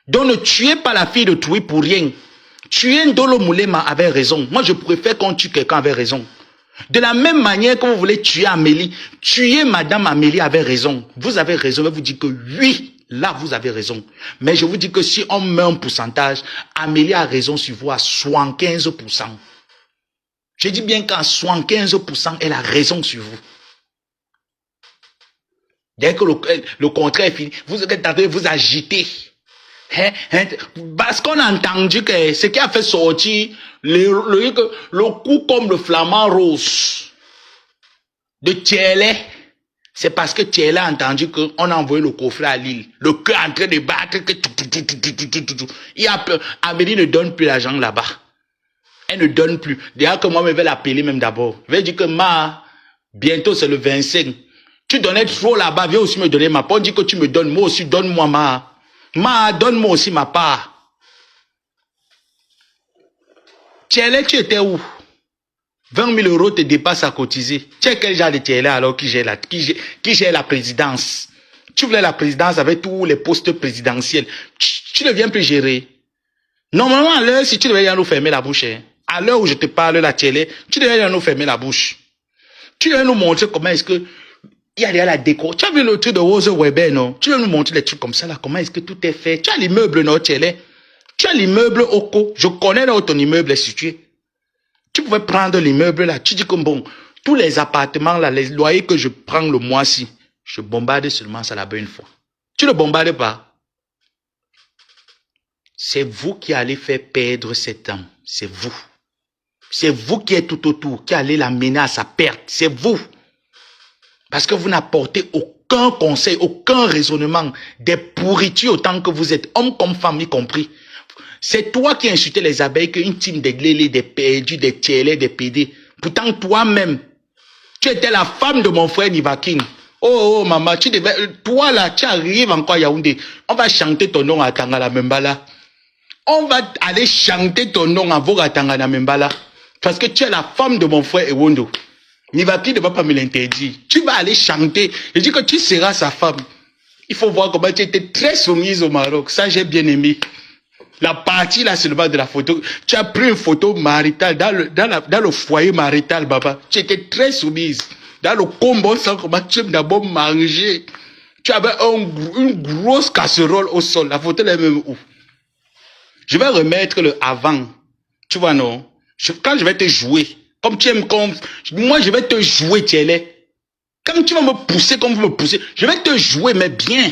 Donc ne tuez pas la fille de Toui pour rien. Tuer Ndolo Moulema avait raison. Moi, je préfère qu'on tue quelqu'un avec raison. De la même manière que vous voulez tuer Amélie, tuer Madame Amélie avait raison. Vous avez raison, je vous dis que oui, là vous avez raison. Mais je vous dis que si on met un pourcentage, Amélie a raison sur vous à 75%. Je dis bien qu'à 75%, elle a raison sur vous. Dès que le contraire est fini, vous êtes en train de vous agiter. Parce qu'on a entendu que ce qui a fait sortir le coup comme le flamant rose de Thielé, c'est parce que Thielé a entendu qu'on a envoyé le coffret à Lille. Le cœur en train de battre. Il a peur. Amélie ne donne plus l'argent là-bas. Elle ne donne plus. D'ailleurs que moi, je vais l'appeler même d'abord. Je vais dire que bientôt c'est le 25. Tu donnais trop là-bas, viens aussi me donner ma part. On dit que tu me donnes, moi aussi, donne-moi donne-moi aussi ma part. Thielé, tu étais où? 20 000 euros te dépassent à cotiser. Tu es quel genre de Thielé alors qui gère la présidence? Tu voulais la présidence avec tous les postes présidentiels. Tu ne viens plus gérer. Normalement, à l'heure, si tu devais nous fermer la bouche, à l'heure où je te parle, la Thielé, tu devais nous fermer la bouche. Tu devais nous montrer comment est-ce que il y a la déco. Tu as vu le truc de Rose Weber, non? Tu veux nous montrer les trucs comme ça, là. Comment est-ce que tout est fait? Tu as l'immeuble, non, Thielé? Tu as l'immeuble Oko. Je connais là où ton immeuble est situé. Tu pouvais prendre l'immeuble, là. Tu dis que bon, tous les appartements, là, les loyers que je prends le mois-ci, je bombarde seulement ça là-bas une fois. Tu ne bombardes pas. C'est vous qui allez faire perdre cet homme. C'est vous. C'est vous qui êtes tout autour, qui allez l'amener à sa perte. C'est vous. Parce que vous n'apportez aucun conseil, aucun raisonnement, des pourritures autant que vous êtes, hommes comme femmes y compris. C'est toi qui insultais les abeilles, qu'une team des glélés, des perdus, des tielés, des pédés. Pourtant, toi-même, tu étais la femme de mon frère Nivakin. Oh, maman, toi là, tu arrives encore à Yaoundé. On va chanter ton nom à Tangana Membala. On va aller chanter ton nom à Voga Tangana Membala. Parce que tu es la femme de mon frère Ewondo. Nivaki ne va pas me l'interdire. Tu vas aller chanter. Je dis que tu seras sa femme. Il faut voir comment tu étais très soumise au Maroc. Ça, j'ai bien aimé. La partie là seulement de la photo. Tu as pris une photo maritale dans le foyer marital, Baba. Tu étais très soumise. Dans le combo, sans comment tu aimes d'abord manger. Tu avais une grosse casserole au sol. La photo est même où? Je vais remettre le avant. Tu vois, non? Quand je vais te jouer, comme tu aimes, moi je vais te jouer, Tielé. Quand tu vas me pousser comme vous me poussez, je vais te jouer, mais bien.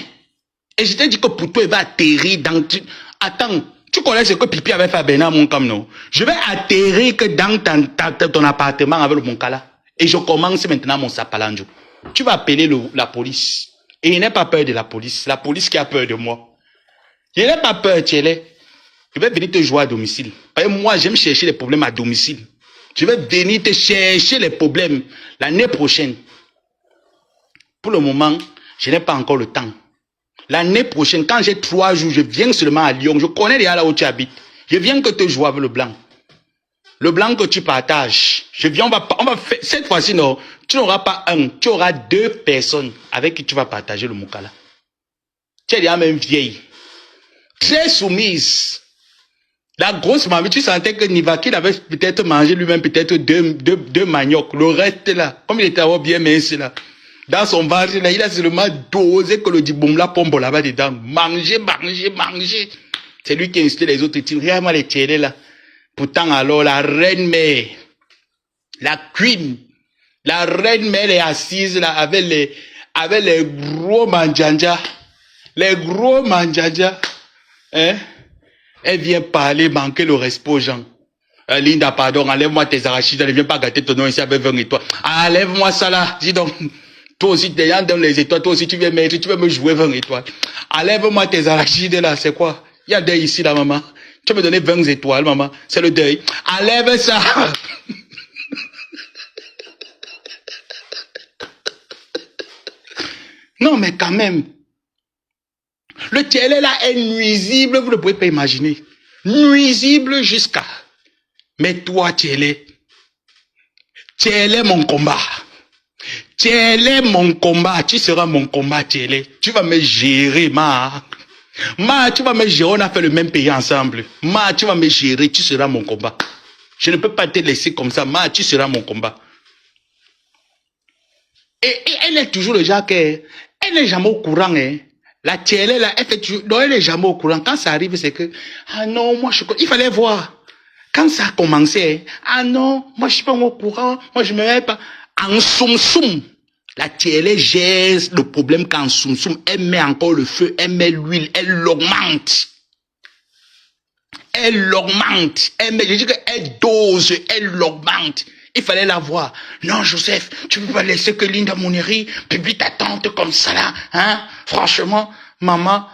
Et je t'ai dit que pour toi, il va atterrir dans... Attends, tu connais ce que Pipi avait fait à Bernard Moncam, non? Je vais atterrir que dans ton appartement avec le Moncala. Et je commence maintenant mon sapalanjo. Tu vas appeler la police. Et il n'a pas peur de la police. La police qui a peur de moi. Il n'a pas peur, Tielé. Je vais venir te jouer à domicile. Et moi, j'aime chercher les problèmes à domicile. Je vais venir te chercher les problèmes l'année prochaine. Pour le moment, je n'ai pas encore le temps. L'année prochaine, quand j'ai 3 jours, je viens seulement à Lyon. Je connais déjà là où tu habites. Je viens que te jouer avec le blanc. Le blanc que tu partages. Je viens, on va faire, cette fois-ci, non, tu n'auras pas un, tu auras 2 personnes avec qui tu vas partager le moukala. Tu es déjà même vieille. Très soumise. La grosse mamie, tu sentais que Nivaki avait peut-être mangé lui-même peut-être deux maniocs. Le reste là, comme il était bien mince là. Dans son ventre, là, il a seulement dosé que le diboum la pombe là-bas dedans. Manger. C'est lui qui a incité les autres. Il réellement les tirer là. Pourtant, alors, la reine mère, la queen, la reine mère est assise là avec les gros manjanja. Les gros manjanja. Hein? Elle vient parler, manquer le respect aux gens. Linda, pardon, enlève-moi tes arachides. Elle ne vient pas gâter ton nom ici avec 20 étoiles. Enlève-moi ça là. Dis donc. Toi aussi, des gens donnent les étoiles, toi aussi, tu viens me jouer 20 étoiles. Enlève-moi tes arachides là, c'est quoi? Il y a deuil ici, là, maman. Tu vas me donner 20 étoiles, maman. C'est le deuil. Enlève ça. Non, mais quand même. Le télé là est nuisible, vous ne pouvez pas imaginer. Nuisible jusqu'à. Mais toi, télé mon combat. Télé mon combat, tu seras mon combat, Télé. Tu vas me gérer, Ma, tu vas me gérer, on a fait le même pays ensemble. Ma, tu vas me gérer, tu seras mon combat. Je ne peux pas te laisser comme ça, Ma, tu seras mon combat. Et elle est toujours le genre que, elle n'est jamais au courant, hein. La Télé, là, elle fait toujours, non, elle n'est jamais au courant. Quand ça arrive, c'est que, ah non, moi, il fallait voir. Quand ça a commencé, ah non, moi, je suis pas au courant, moi, je me mets pas. En soum-soum, la télé gère le problème qu'en soum-soum, elle met encore le feu, elle met l'huile, elle l'augmente. Elle l'augmente. Je dis qu'elle dose, elle l'augmente. Il fallait la voir. Non, Joseph, tu ne peux pas laisser que Linda Moneri publie ta tante comme ça là. Hein? Franchement, maman.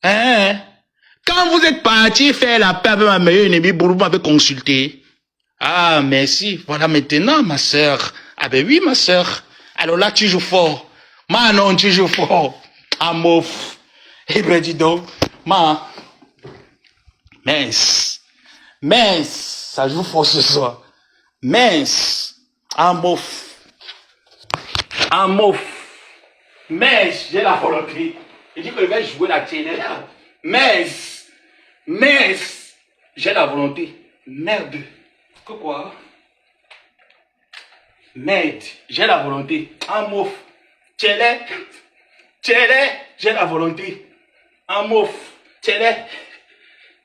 Hein? Quand vous êtes parti faire la paix avec ma meilleure ennemie, vous m'avez consulté. Ah, merci. Voilà maintenant, ma sœur. Ah ben oui, ma sœur. Alors là, tu joues fort. Ma, non, tu joues fort. Ah, mouf. Eh ben, dis donc. Ma. Mince. Ça joue fort ce soir. Mince. Ah, mouf. Mince, j'ai la volonté. Je dis que je vais jouer la télé là. Mince, j'ai la volonté. Merde. Que quoi? Merde, j'ai la volonté. En mouf. Télé, j'ai la volonté. En mouf. Télé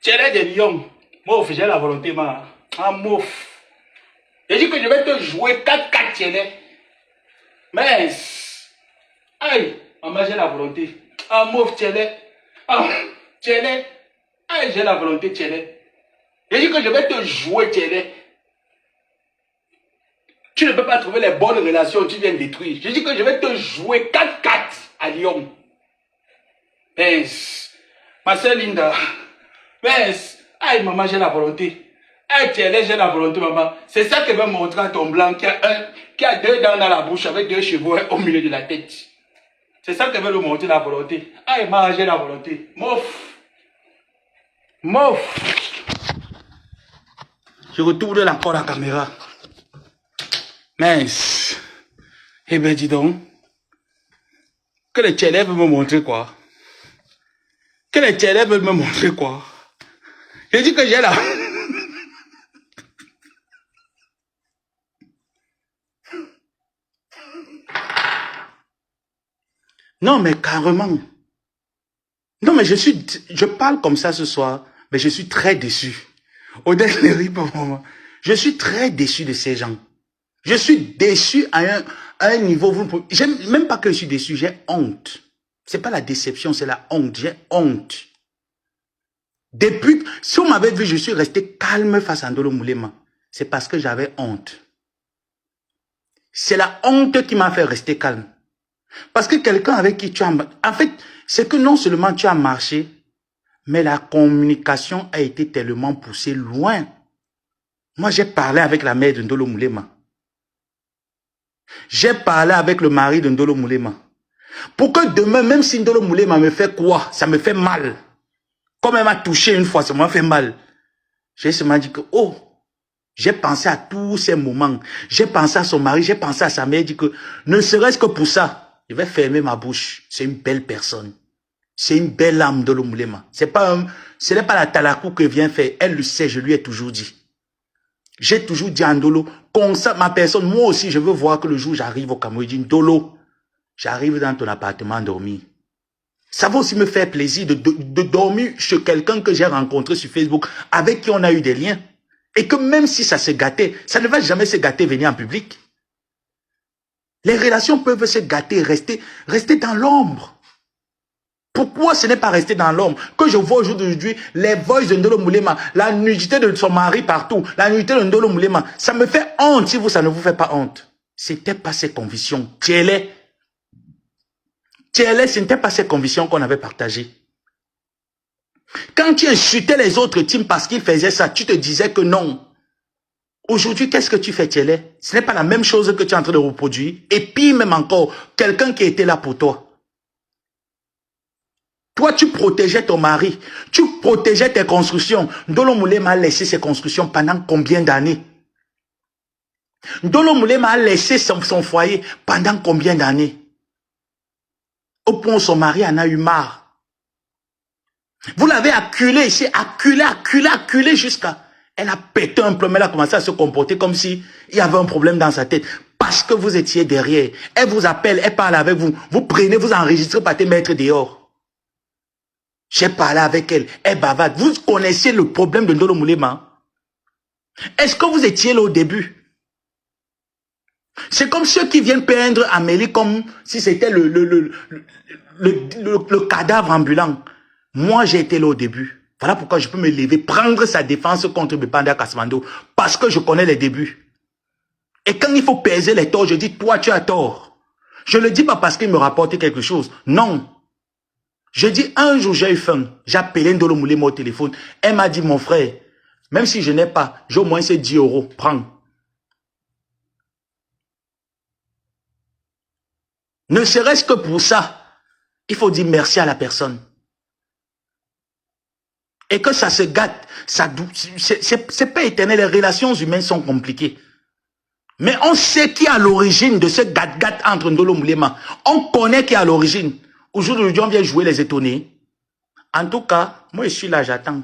de Lyon. Mouf, j'ai la volonté, ma. En mouf. J'ai dit que je vais te jouer 4-4 télé. Mince. Aïe, maman, j'ai la volonté. En mouf, télé. Aïe, j'ai la volonté, télé. J'ai dit que je vais te jouer, télé. Tu ne peux pas trouver les bonnes relations, tu viens détruire. J'ai dit que je vais te jouer 4-4 à Lyon. Mince. Ma soeur Linda. Mince. Aïe, maman, j'ai la volonté. Aïe, télé, j'ai la volonté, maman. C'est ça que va montrer à ton blanc qui a 2 dents dans la bouche avec 2 cheveux au milieu de la tête. C'est ça que veut le montrer, la volonté. Aïe, maman, j'ai la volonté. Mouf. Je retourne encore la caméra. Mince. Eh ben, dis donc. Que les télé veulent me montrer quoi? Je dis que j'ai la... Non, mais carrément. Non, mais je parle comme ça ce soir, mais je suis très déçu. Odette ne rit pas pour moi. Je suis très déçu de ces gens. Je suis déçu à un niveau, j'aime même pas que je suis déçu, j'ai honte. C'est pas la déception, c'est la honte, j'ai honte. Depuis, si on m'avait vu, je suis resté calme face à Ndolo Moulema. C'est parce que j'avais honte. C'est la honte qui m'a fait rester calme. Parce que quelqu'un avec qui tu as... En fait, c'est que non seulement tu as marché, mais la communication a été tellement poussée loin. Moi, j'ai parlé avec la mère de Ndolo Moulema. J'ai parlé avec le mari de Ndolo Moulema. Pour que demain, même si Ndolo Moulema me fait quoi, ça me fait mal. Comme elle m'a touché une fois, ça m'a fait mal. J'ai seulement dit que, oh, j'ai pensé à tous ces moments. J'ai pensé à son mari, j'ai pensé à sa mère, dit que, ne serait-ce que pour ça, je vais fermer ma bouche. C'est une belle personne. C'est une belle âme de l'Omoulema. Ce n'est pas la talakou que vient faire. Elle le sait, je lui ai toujours dit. J'ai toujours dit à Ndolo, comme ça, ma personne, moi aussi, je veux voir que le jour où j'arrive au Cameroun, je dis, Ndolo, j'arrive dans ton appartement dormir. Ça va aussi me faire plaisir de dormir chez quelqu'un que j'ai rencontré sur Facebook, avec qui on a eu des liens. Et que même si ça se gâtait, ça ne va jamais se gâter venir en public. Les relations peuvent se gâter, rester dans l'ombre. Pourquoi ce n'est pas resté dans l'ombre? Que je vois aujourd'hui les voices de Ndolo Moulema, la nudité de son mari partout, la nudité de Ndolo Moulema, ça me fait honte si vous, ça ne vous fait pas honte. C'était pas ses convictions. Tchélé, ce n'était pas ses convictions qu'on avait partagées. Quand tu insultais les autres teams parce qu'ils faisaient ça, tu te disais que non. Aujourd'hui, qu'est-ce que tu fais, Tchélé? Ce n'est pas la même chose que tu es en train de reproduire. Et puis même encore, quelqu'un qui était là pour toi. Toi, tu protégeais ton mari. Tu protégeais tes constructions. Ndolo Moulema a laissé ses constructions pendant combien d'années? Ndolo Moulema a laissé son foyer pendant combien d'années? Au point où son mari en a eu marre. Vous l'avez acculé ici, acculé jusqu'à... Elle a pété un plomb, elle a commencé à se comporter comme si il y avait un problème dans sa tête. Parce que vous étiez derrière. Elle vous appelle, elle parle avec vous. Vous prenez, vous enregistrez, partez mettre dehors. J'ai parlé avec elle, elle bavarde. Vous connaissiez le problème de Ndolo Moulema? Est-ce que vous étiez là au début? C'est comme ceux qui viennent peindre Amélie comme si c'était le cadavre ambulant. Moi, j'ai été là au début. Voilà pourquoi je peux me lever, prendre sa défense contre Bepanda Kasmando. Parce que je connais les débuts. Et quand il faut peser les torts, je dis, toi, tu as tort. Je ne le dis pas parce qu'il me rapporte quelque chose. Non. Je dis, un jour, j'ai eu faim. J'ai appelé Ndolo Moulema au téléphone. Elle m'a dit, mon frère, même si je n'ai pas, j'ai au moins ces 10 €. Prends. Ne serait-ce que pour ça, il faut dire merci à la personne. Et que ça se gâte, c'est pas éternel, les relations humaines sont compliquées. Mais on sait qui est à l'origine de ce gâte-gâte entre Ndolo Moulema. On connaît qui est à l'origine. Aujourd'hui, on vient jouer les étonnés. En tout cas, moi je suis là, j'attends.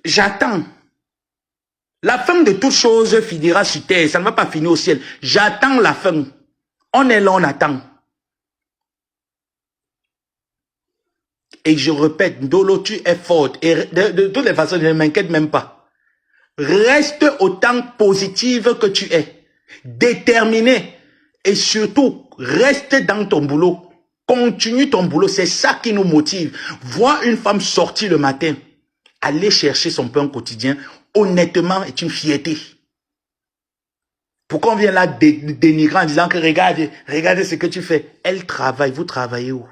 J'attends. La fin de toute chose finira sur terre, ça ne va pas finir au ciel. J'attends la fin. On est là, on attend. Et je répète, Ndolo, tu es forte. Et de toutes les façons, je ne m'inquiète même pas. Reste autant positive que tu es. Déterminée. Et surtout, reste dans ton boulot. Continue ton boulot. C'est ça qui nous motive. Voir une femme sortir le matin, aller chercher son pain quotidien, honnêtement, est une fierté. Pourquoi on vient là dénigrer en disant que regardez ce que tu fais. Elle travaille. Vous travaillez où?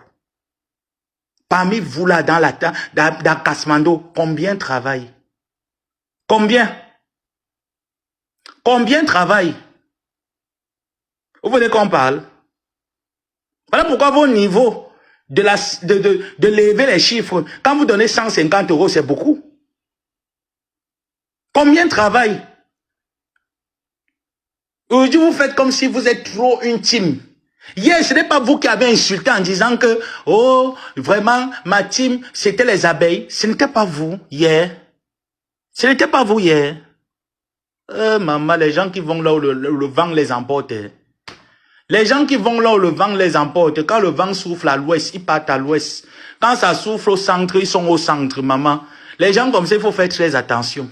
Parmi vous là, dans Kasmando, combien travaillent? Combien? Combien travaillent? Vous voulez qu'on parle? Voilà pourquoi vos niveaux de lever les chiffres, quand vous donnez 150 €, c'est beaucoup. Combien travaillent? Aujourd'hui, vous faites comme si vous êtes trop intime. Hier, ce n'est pas vous qui avez insulté en disant que, oh, vraiment, ma team, c'était les abeilles. Ce n'était pas vous, hier. Ce n'était pas vous, hier. Maman, les gens qui vont là où le vent les emporte. Les gens qui vont là où le vent les emporte, quand le vent souffle à l'ouest, ils partent à l'ouest. Quand ça souffle au centre, ils sont au centre, maman. Les gens comme ça, il faut faire très attention.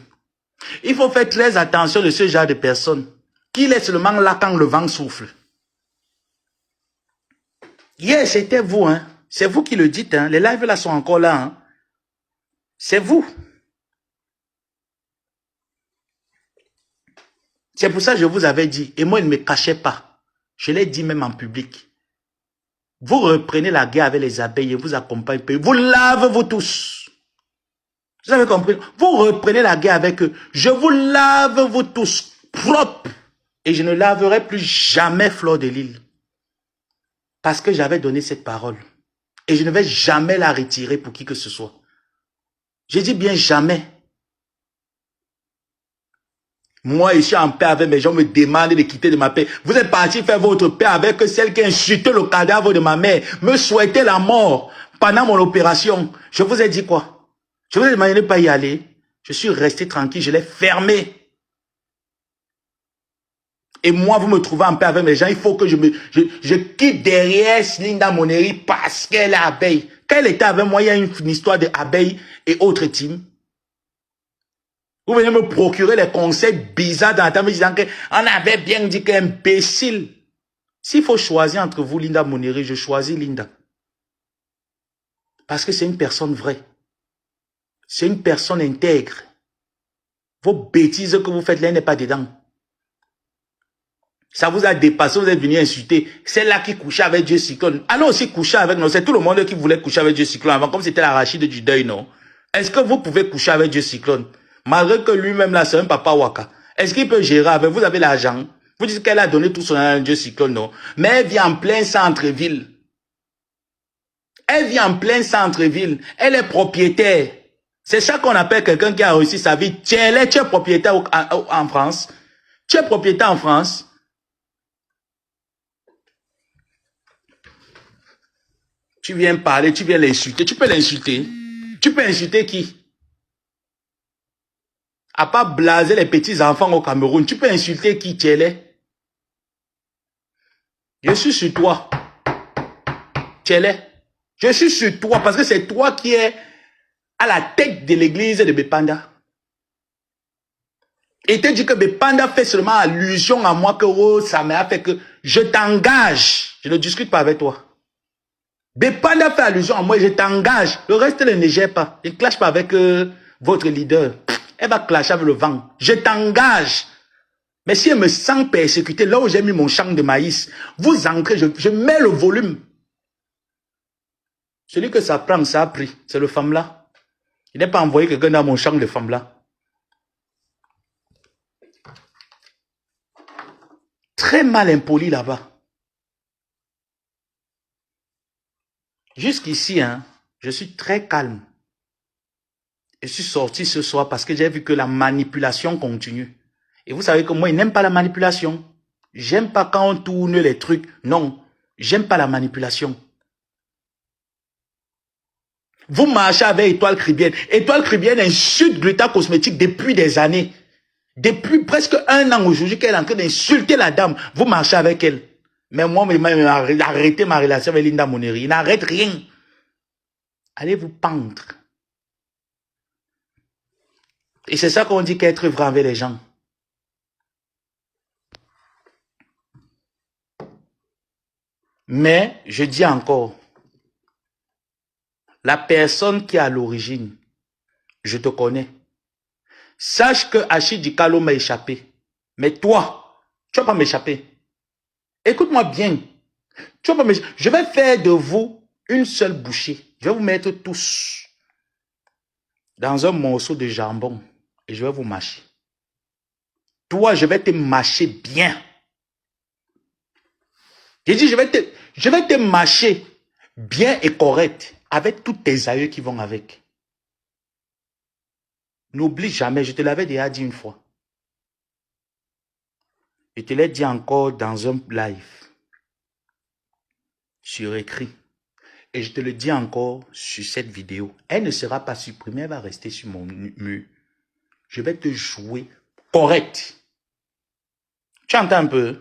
Il faut faire très attention de ce genre de personnes qui laissent seulement là quand le vent souffle. Hier, c'était vous, hein. C'est vous qui le dites, hein. Les lives là sont encore là, hein. C'est vous. C'est pour ça que je vous avais dit, et moi, il ne me cachait pas. Je l'ai dit même en public. Vous reprenez la guerre avec les abeilles et vous accompagnez. Vous lavez-vous tous. Vous avez compris? Vous reprenez la guerre avec eux. Je vous lave vous tous propres. Et je ne laverai plus jamais Fleur de Lys. Parce que j'avais donné cette parole. Et je ne vais jamais la retirer pour qui que ce soit. Je dis bien jamais. Moi, je suis en paix avec mes gens, me demandent de quitter de ma paix. Vous êtes parti faire votre paix avec celle qui a insulté le cadavre de ma mère, me souhaitait la mort pendant mon opération. Je vous ai dit quoi? Je vous ai demandé de ne pas y aller. Je suis resté tranquille, je l'ai fermé. Et moi, vous me trouvez en paix avec mes gens, il faut que je quitte derrière Linda Monnery parce qu'elle est abeille. Quand elle était avec moi, il y a une histoire d'abeilles et autres teams. Vous venez me procurer les conseils bizarres dans la table, me disant qu'on avait bien dit qu'imbécile. S'il faut choisir entre vous, Linda Monnery, je choisis Linda. Parce que c'est une personne vraie. C'est une personne intègre. Vos bêtises que vous faites là, n'est pas dedans. Ça vous a dépassé, vous êtes venu insulter. C'est là qui couchait avec Dieu Cyclone. Allons aussi coucher avec nous. C'est tout le monde qui voulait coucher avec Dieu Cyclone avant, comme c'était l'arachide du deuil, non? Est-ce que vous pouvez coucher avec Dieu Cyclone? Malgré que lui-même là, c'est un papa waka. Est-ce qu'il peut gérer avec vous? Avez l'argent. Vous dites qu'elle a donné tout son argent à Dieu Cyclone, non? Mais elle vit en plein centre-ville. Elle vit en plein centre-ville. Elle est propriétaire. C'est ça qu'on appelle quelqu'un qui a réussi sa vie. Tu es propriétaire en France. Tu es propriétaire en France. Tu viens parler, tu viens l'insulter. Tu peux l'insulter. Tu peux insulter qui? À part blaser les petits enfants au Cameroun, tu peux insulter qui tu es? Je suis sur toi. Tu es? Je suis sur toi parce que c'est toi qui es à la tête de l'église de Bepanda. Et te dis que Bepanda fait seulement allusion à moi que oh, ça m'a fait que je t'engage. Je ne discute pas avec toi. Bepanda fait allusion à moi, je t'engage. Le reste ne gère pas. Il ne clash pas avec votre leader. Elle va clasher avec le vent. Je t'engage. Mais si elle me sent persécuter, là où j'ai mis mon champ de maïs, vous entrez, je mets le volume. Celui que ça prend, ça a pris. C'est le femme-là. Il n'est pas envoyé quelqu'un dans mon champ de femme-là. Très mal impoli là-bas. Jusqu'ici, hein, je suis très calme. Je suis sorti ce soir parce que j'ai vu que la manipulation continue. Et vous savez que moi, je n'aime pas la manipulation. J'aime pas quand on tourne les trucs. Non, j'aime pas la manipulation. Vous marchez avec Étoile Caribbeenne. Étoile Caribbeenne insulte Gluta Cosmétique depuis des années. Depuis presque un an aujourd'hui qu'elle est en train d'insulter la dame. Vous marchez avec elle. Mais moi, arrêtez ma relation avec Linda Monnery. Il n'arrête rien. Allez vous pendre. Et c'est ça qu'on dit qu'être vrai avec les gens. Mais, je dis encore, la personne qui est à l'origine, je te connais. Sache que Achille Dikalo m'a échappé. Mais toi, tu ne vas pas m'échapper. Écoute-moi bien. Tu vas pas m'échapper. Je vais faire de vous une seule bouchée. Je vais vous mettre tous dans un morceau de jambon. Et je vais vous mâcher. Toi, je vais te mâcher bien. J'ai dit, je vais te mâcher bien et correct. Avec tous tes aïeux qui vont avec. N'oublie jamais, je te l'avais déjà dit une fois. Je te l'ai dit encore dans un live. sur écrit. Et je te le dis encore sur cette vidéo. Elle ne sera pas supprimée, elle va rester sur mon mur. Je vais te jouer correct. Tu entends un peu?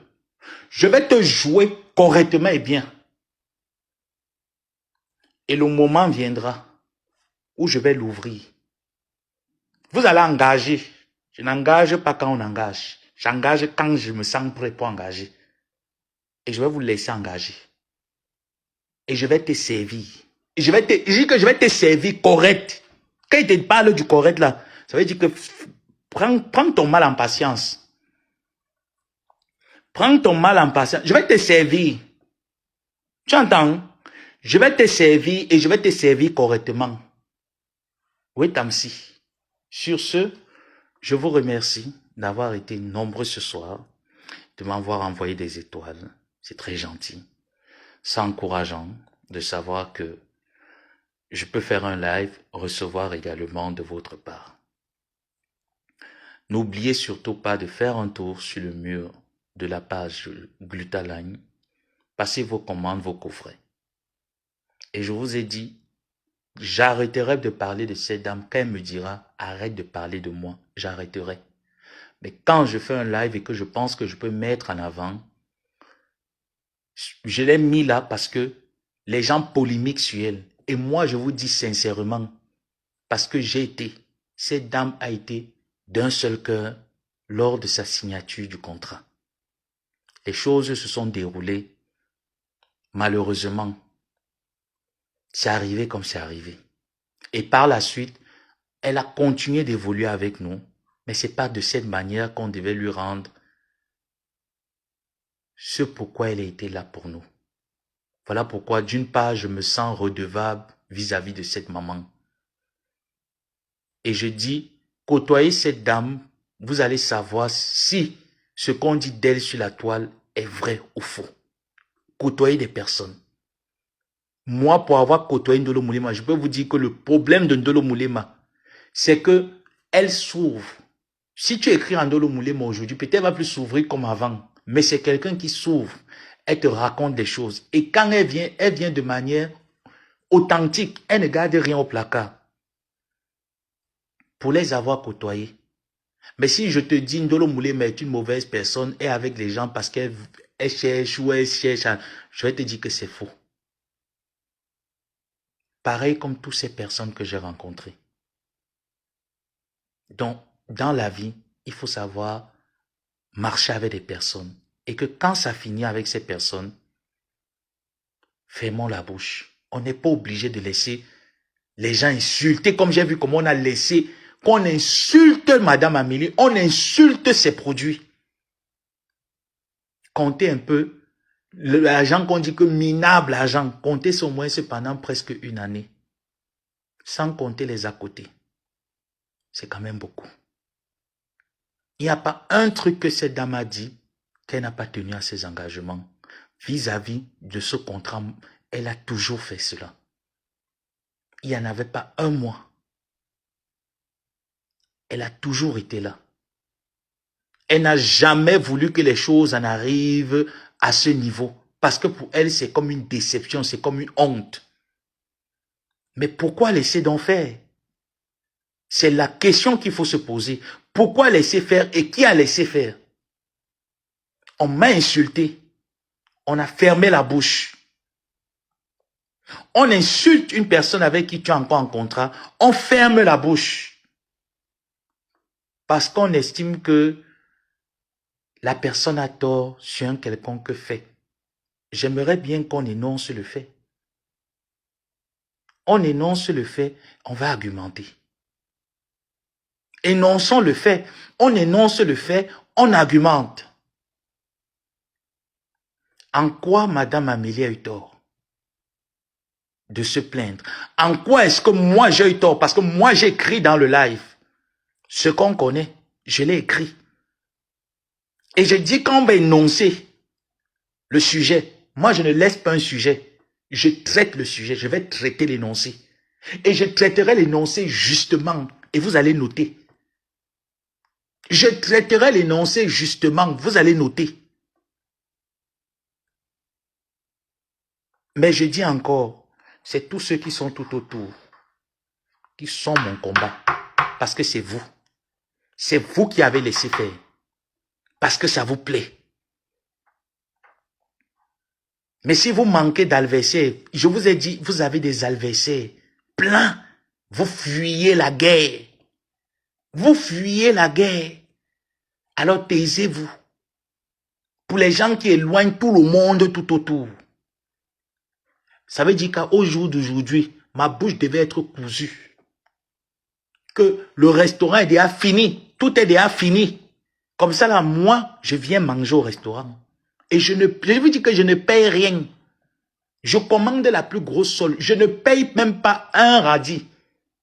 Je vais te jouer correctement et bien. Et le moment viendra où je vais l'ouvrir. Vous allez engager. Je n'engage pas quand on engage. J'engage quand je me sens prêt pour engager. Et je vais vous laisser engager. Et je vais te servir. Et je dis que je vais te servir correct. Quand il te parle du correct là, ça veut dire que prends ton mal en patience. Prends ton mal en patience. Je vais te servir. Tu entends? Je vais te servir et je vais te servir correctement. Oui, Tamsi. Sur ce, je vous remercie d'avoir été nombreux ce soir, de m'avoir envoyé des étoiles. C'est très gentil. C'est encourageant de savoir que je peux faire un live, recevoir également de votre part. N'oubliez surtout pas de faire un tour sur le mur de la page Glutaline. Passez vos commandes, vos coffrets. Et je vous ai dit, j'arrêterai de parler de cette dame quand elle me dira, arrête de parler de moi, j'arrêterai. Mais quand je fais un live et que je pense que je peux mettre en avant, je l'ai mis là parce que les gens polémiquent sur elle. Et moi, je vous dis sincèrement, parce que cette dame a été d'un seul cœur lors de sa signature du contrat. Les choses se sont déroulées. Malheureusement, c'est arrivé comme c'est arrivé. Et par la suite, elle a continué d'évoluer avec nous, mais c'est pas de cette manière qu'on devait lui rendre ce pourquoi elle a été là pour nous. Voilà pourquoi, d'une part, je me sens redevable vis-à-vis de cette maman. Et je dis, côtoyez cette dame, vous allez savoir si ce qu'on dit d'elle sur la toile est vrai ou faux. Côtoyez des personnes. Moi, pour avoir côtoyé Ndolo Moulema, je peux vous dire que le problème de Ndolo Moulema, c'est que elle s'ouvre. Si tu écris Ndolo Moulema aujourd'hui, peut-être elle va plus s'ouvrir comme avant. Mais c'est quelqu'un qui s'ouvre. Elle te raconte des choses. Et quand elle vient de manière authentique. Elle ne garde rien au placard. Pour les avoir côtoyés. Mais si je te dis Ndolo Moulema est une mauvaise personne et avec les gens parce qu'elle cherche ou elle cherche, je vais te dire que c'est faux. Pareil comme toutes ces personnes que j'ai rencontrées. Donc, dans la vie, il faut savoir marcher avec des personnes. Et que quand ça finit avec ces personnes, fermons la bouche. On n'est pas obligé de laisser les gens insulter, comme j'ai vu comment on a laissé, qu'on insulte Madame Amélie, on insulte ses produits. Comptez un peu, l'argent qu'on dit que minable argent, comptez au moins pendant presque une année. Sans compter les à côté. C'est quand même beaucoup. Il n'y a pas un truc que cette dame a dit qu'elle n'a pas tenu à ses engagements. Vis-à-vis de ce contrat, elle a toujours fait cela. Il n'y en avait pas un mois. Elle a toujours été là. Elle n'a jamais voulu que les choses en arrivent à ce niveau. Parce que pour elle, c'est comme une déception, c'est comme une honte. Mais pourquoi laisser donc faire? C'est la question qu'il faut se poser. Pourquoi laisser faire et qui a laissé faire? On m'a insulté. On a fermé la bouche. On insulte une personne avec qui tu es encore en contrat. On ferme la bouche. Parce qu'on estime que la personne a tort sur un quelconque fait. J'aimerais bien qu'on énonce le fait. On énonce le fait, on va argumenter. Énonçons le fait. On énonce le fait, on argumente. En quoi Madame Amélie a eu tort de se plaindre? En quoi est-ce que moi j'ai eu tort? Parce que moi j'ai écrit dans le live ce qu'on connaît. Je l'ai écrit. Et je dis qu'on va énoncer le sujet. Moi je ne laisse pas un sujet. Je traite le sujet. Je vais traiter l'énoncé. Et je traiterai l'énoncé justement. Et vous allez noter. Je traiterai l'énoncé justement. Vous allez noter. Mais je dis encore, c'est tous ceux qui sont tout autour qui sont mon combat. Parce que c'est vous. C'est vous qui avez laissé faire. Parce que ça vous plaît. Mais si vous manquez d'adversaires, je vous ai dit, vous avez des adversaires pleins. Vous fuyez la guerre. Vous fuyez la guerre. Alors taisez-vous. Pour les gens qui éloignent tout le monde tout autour. Ça veut dire qu'au jour d'aujourd'hui, ma bouche devait être cousue. Que le restaurant est déjà fini. Tout est déjà fini. Comme ça, là, moi, je viens manger au restaurant. Et je vous dis que je ne paye rien. Je commande la plus grosse solde. Je ne paye même pas un radis.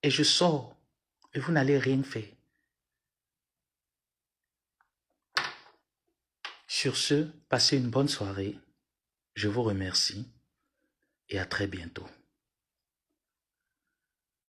Et je sors. Et vous n'allez rien faire. Sur ce, passez une bonne soirée. Je vous remercie. Et à très bientôt.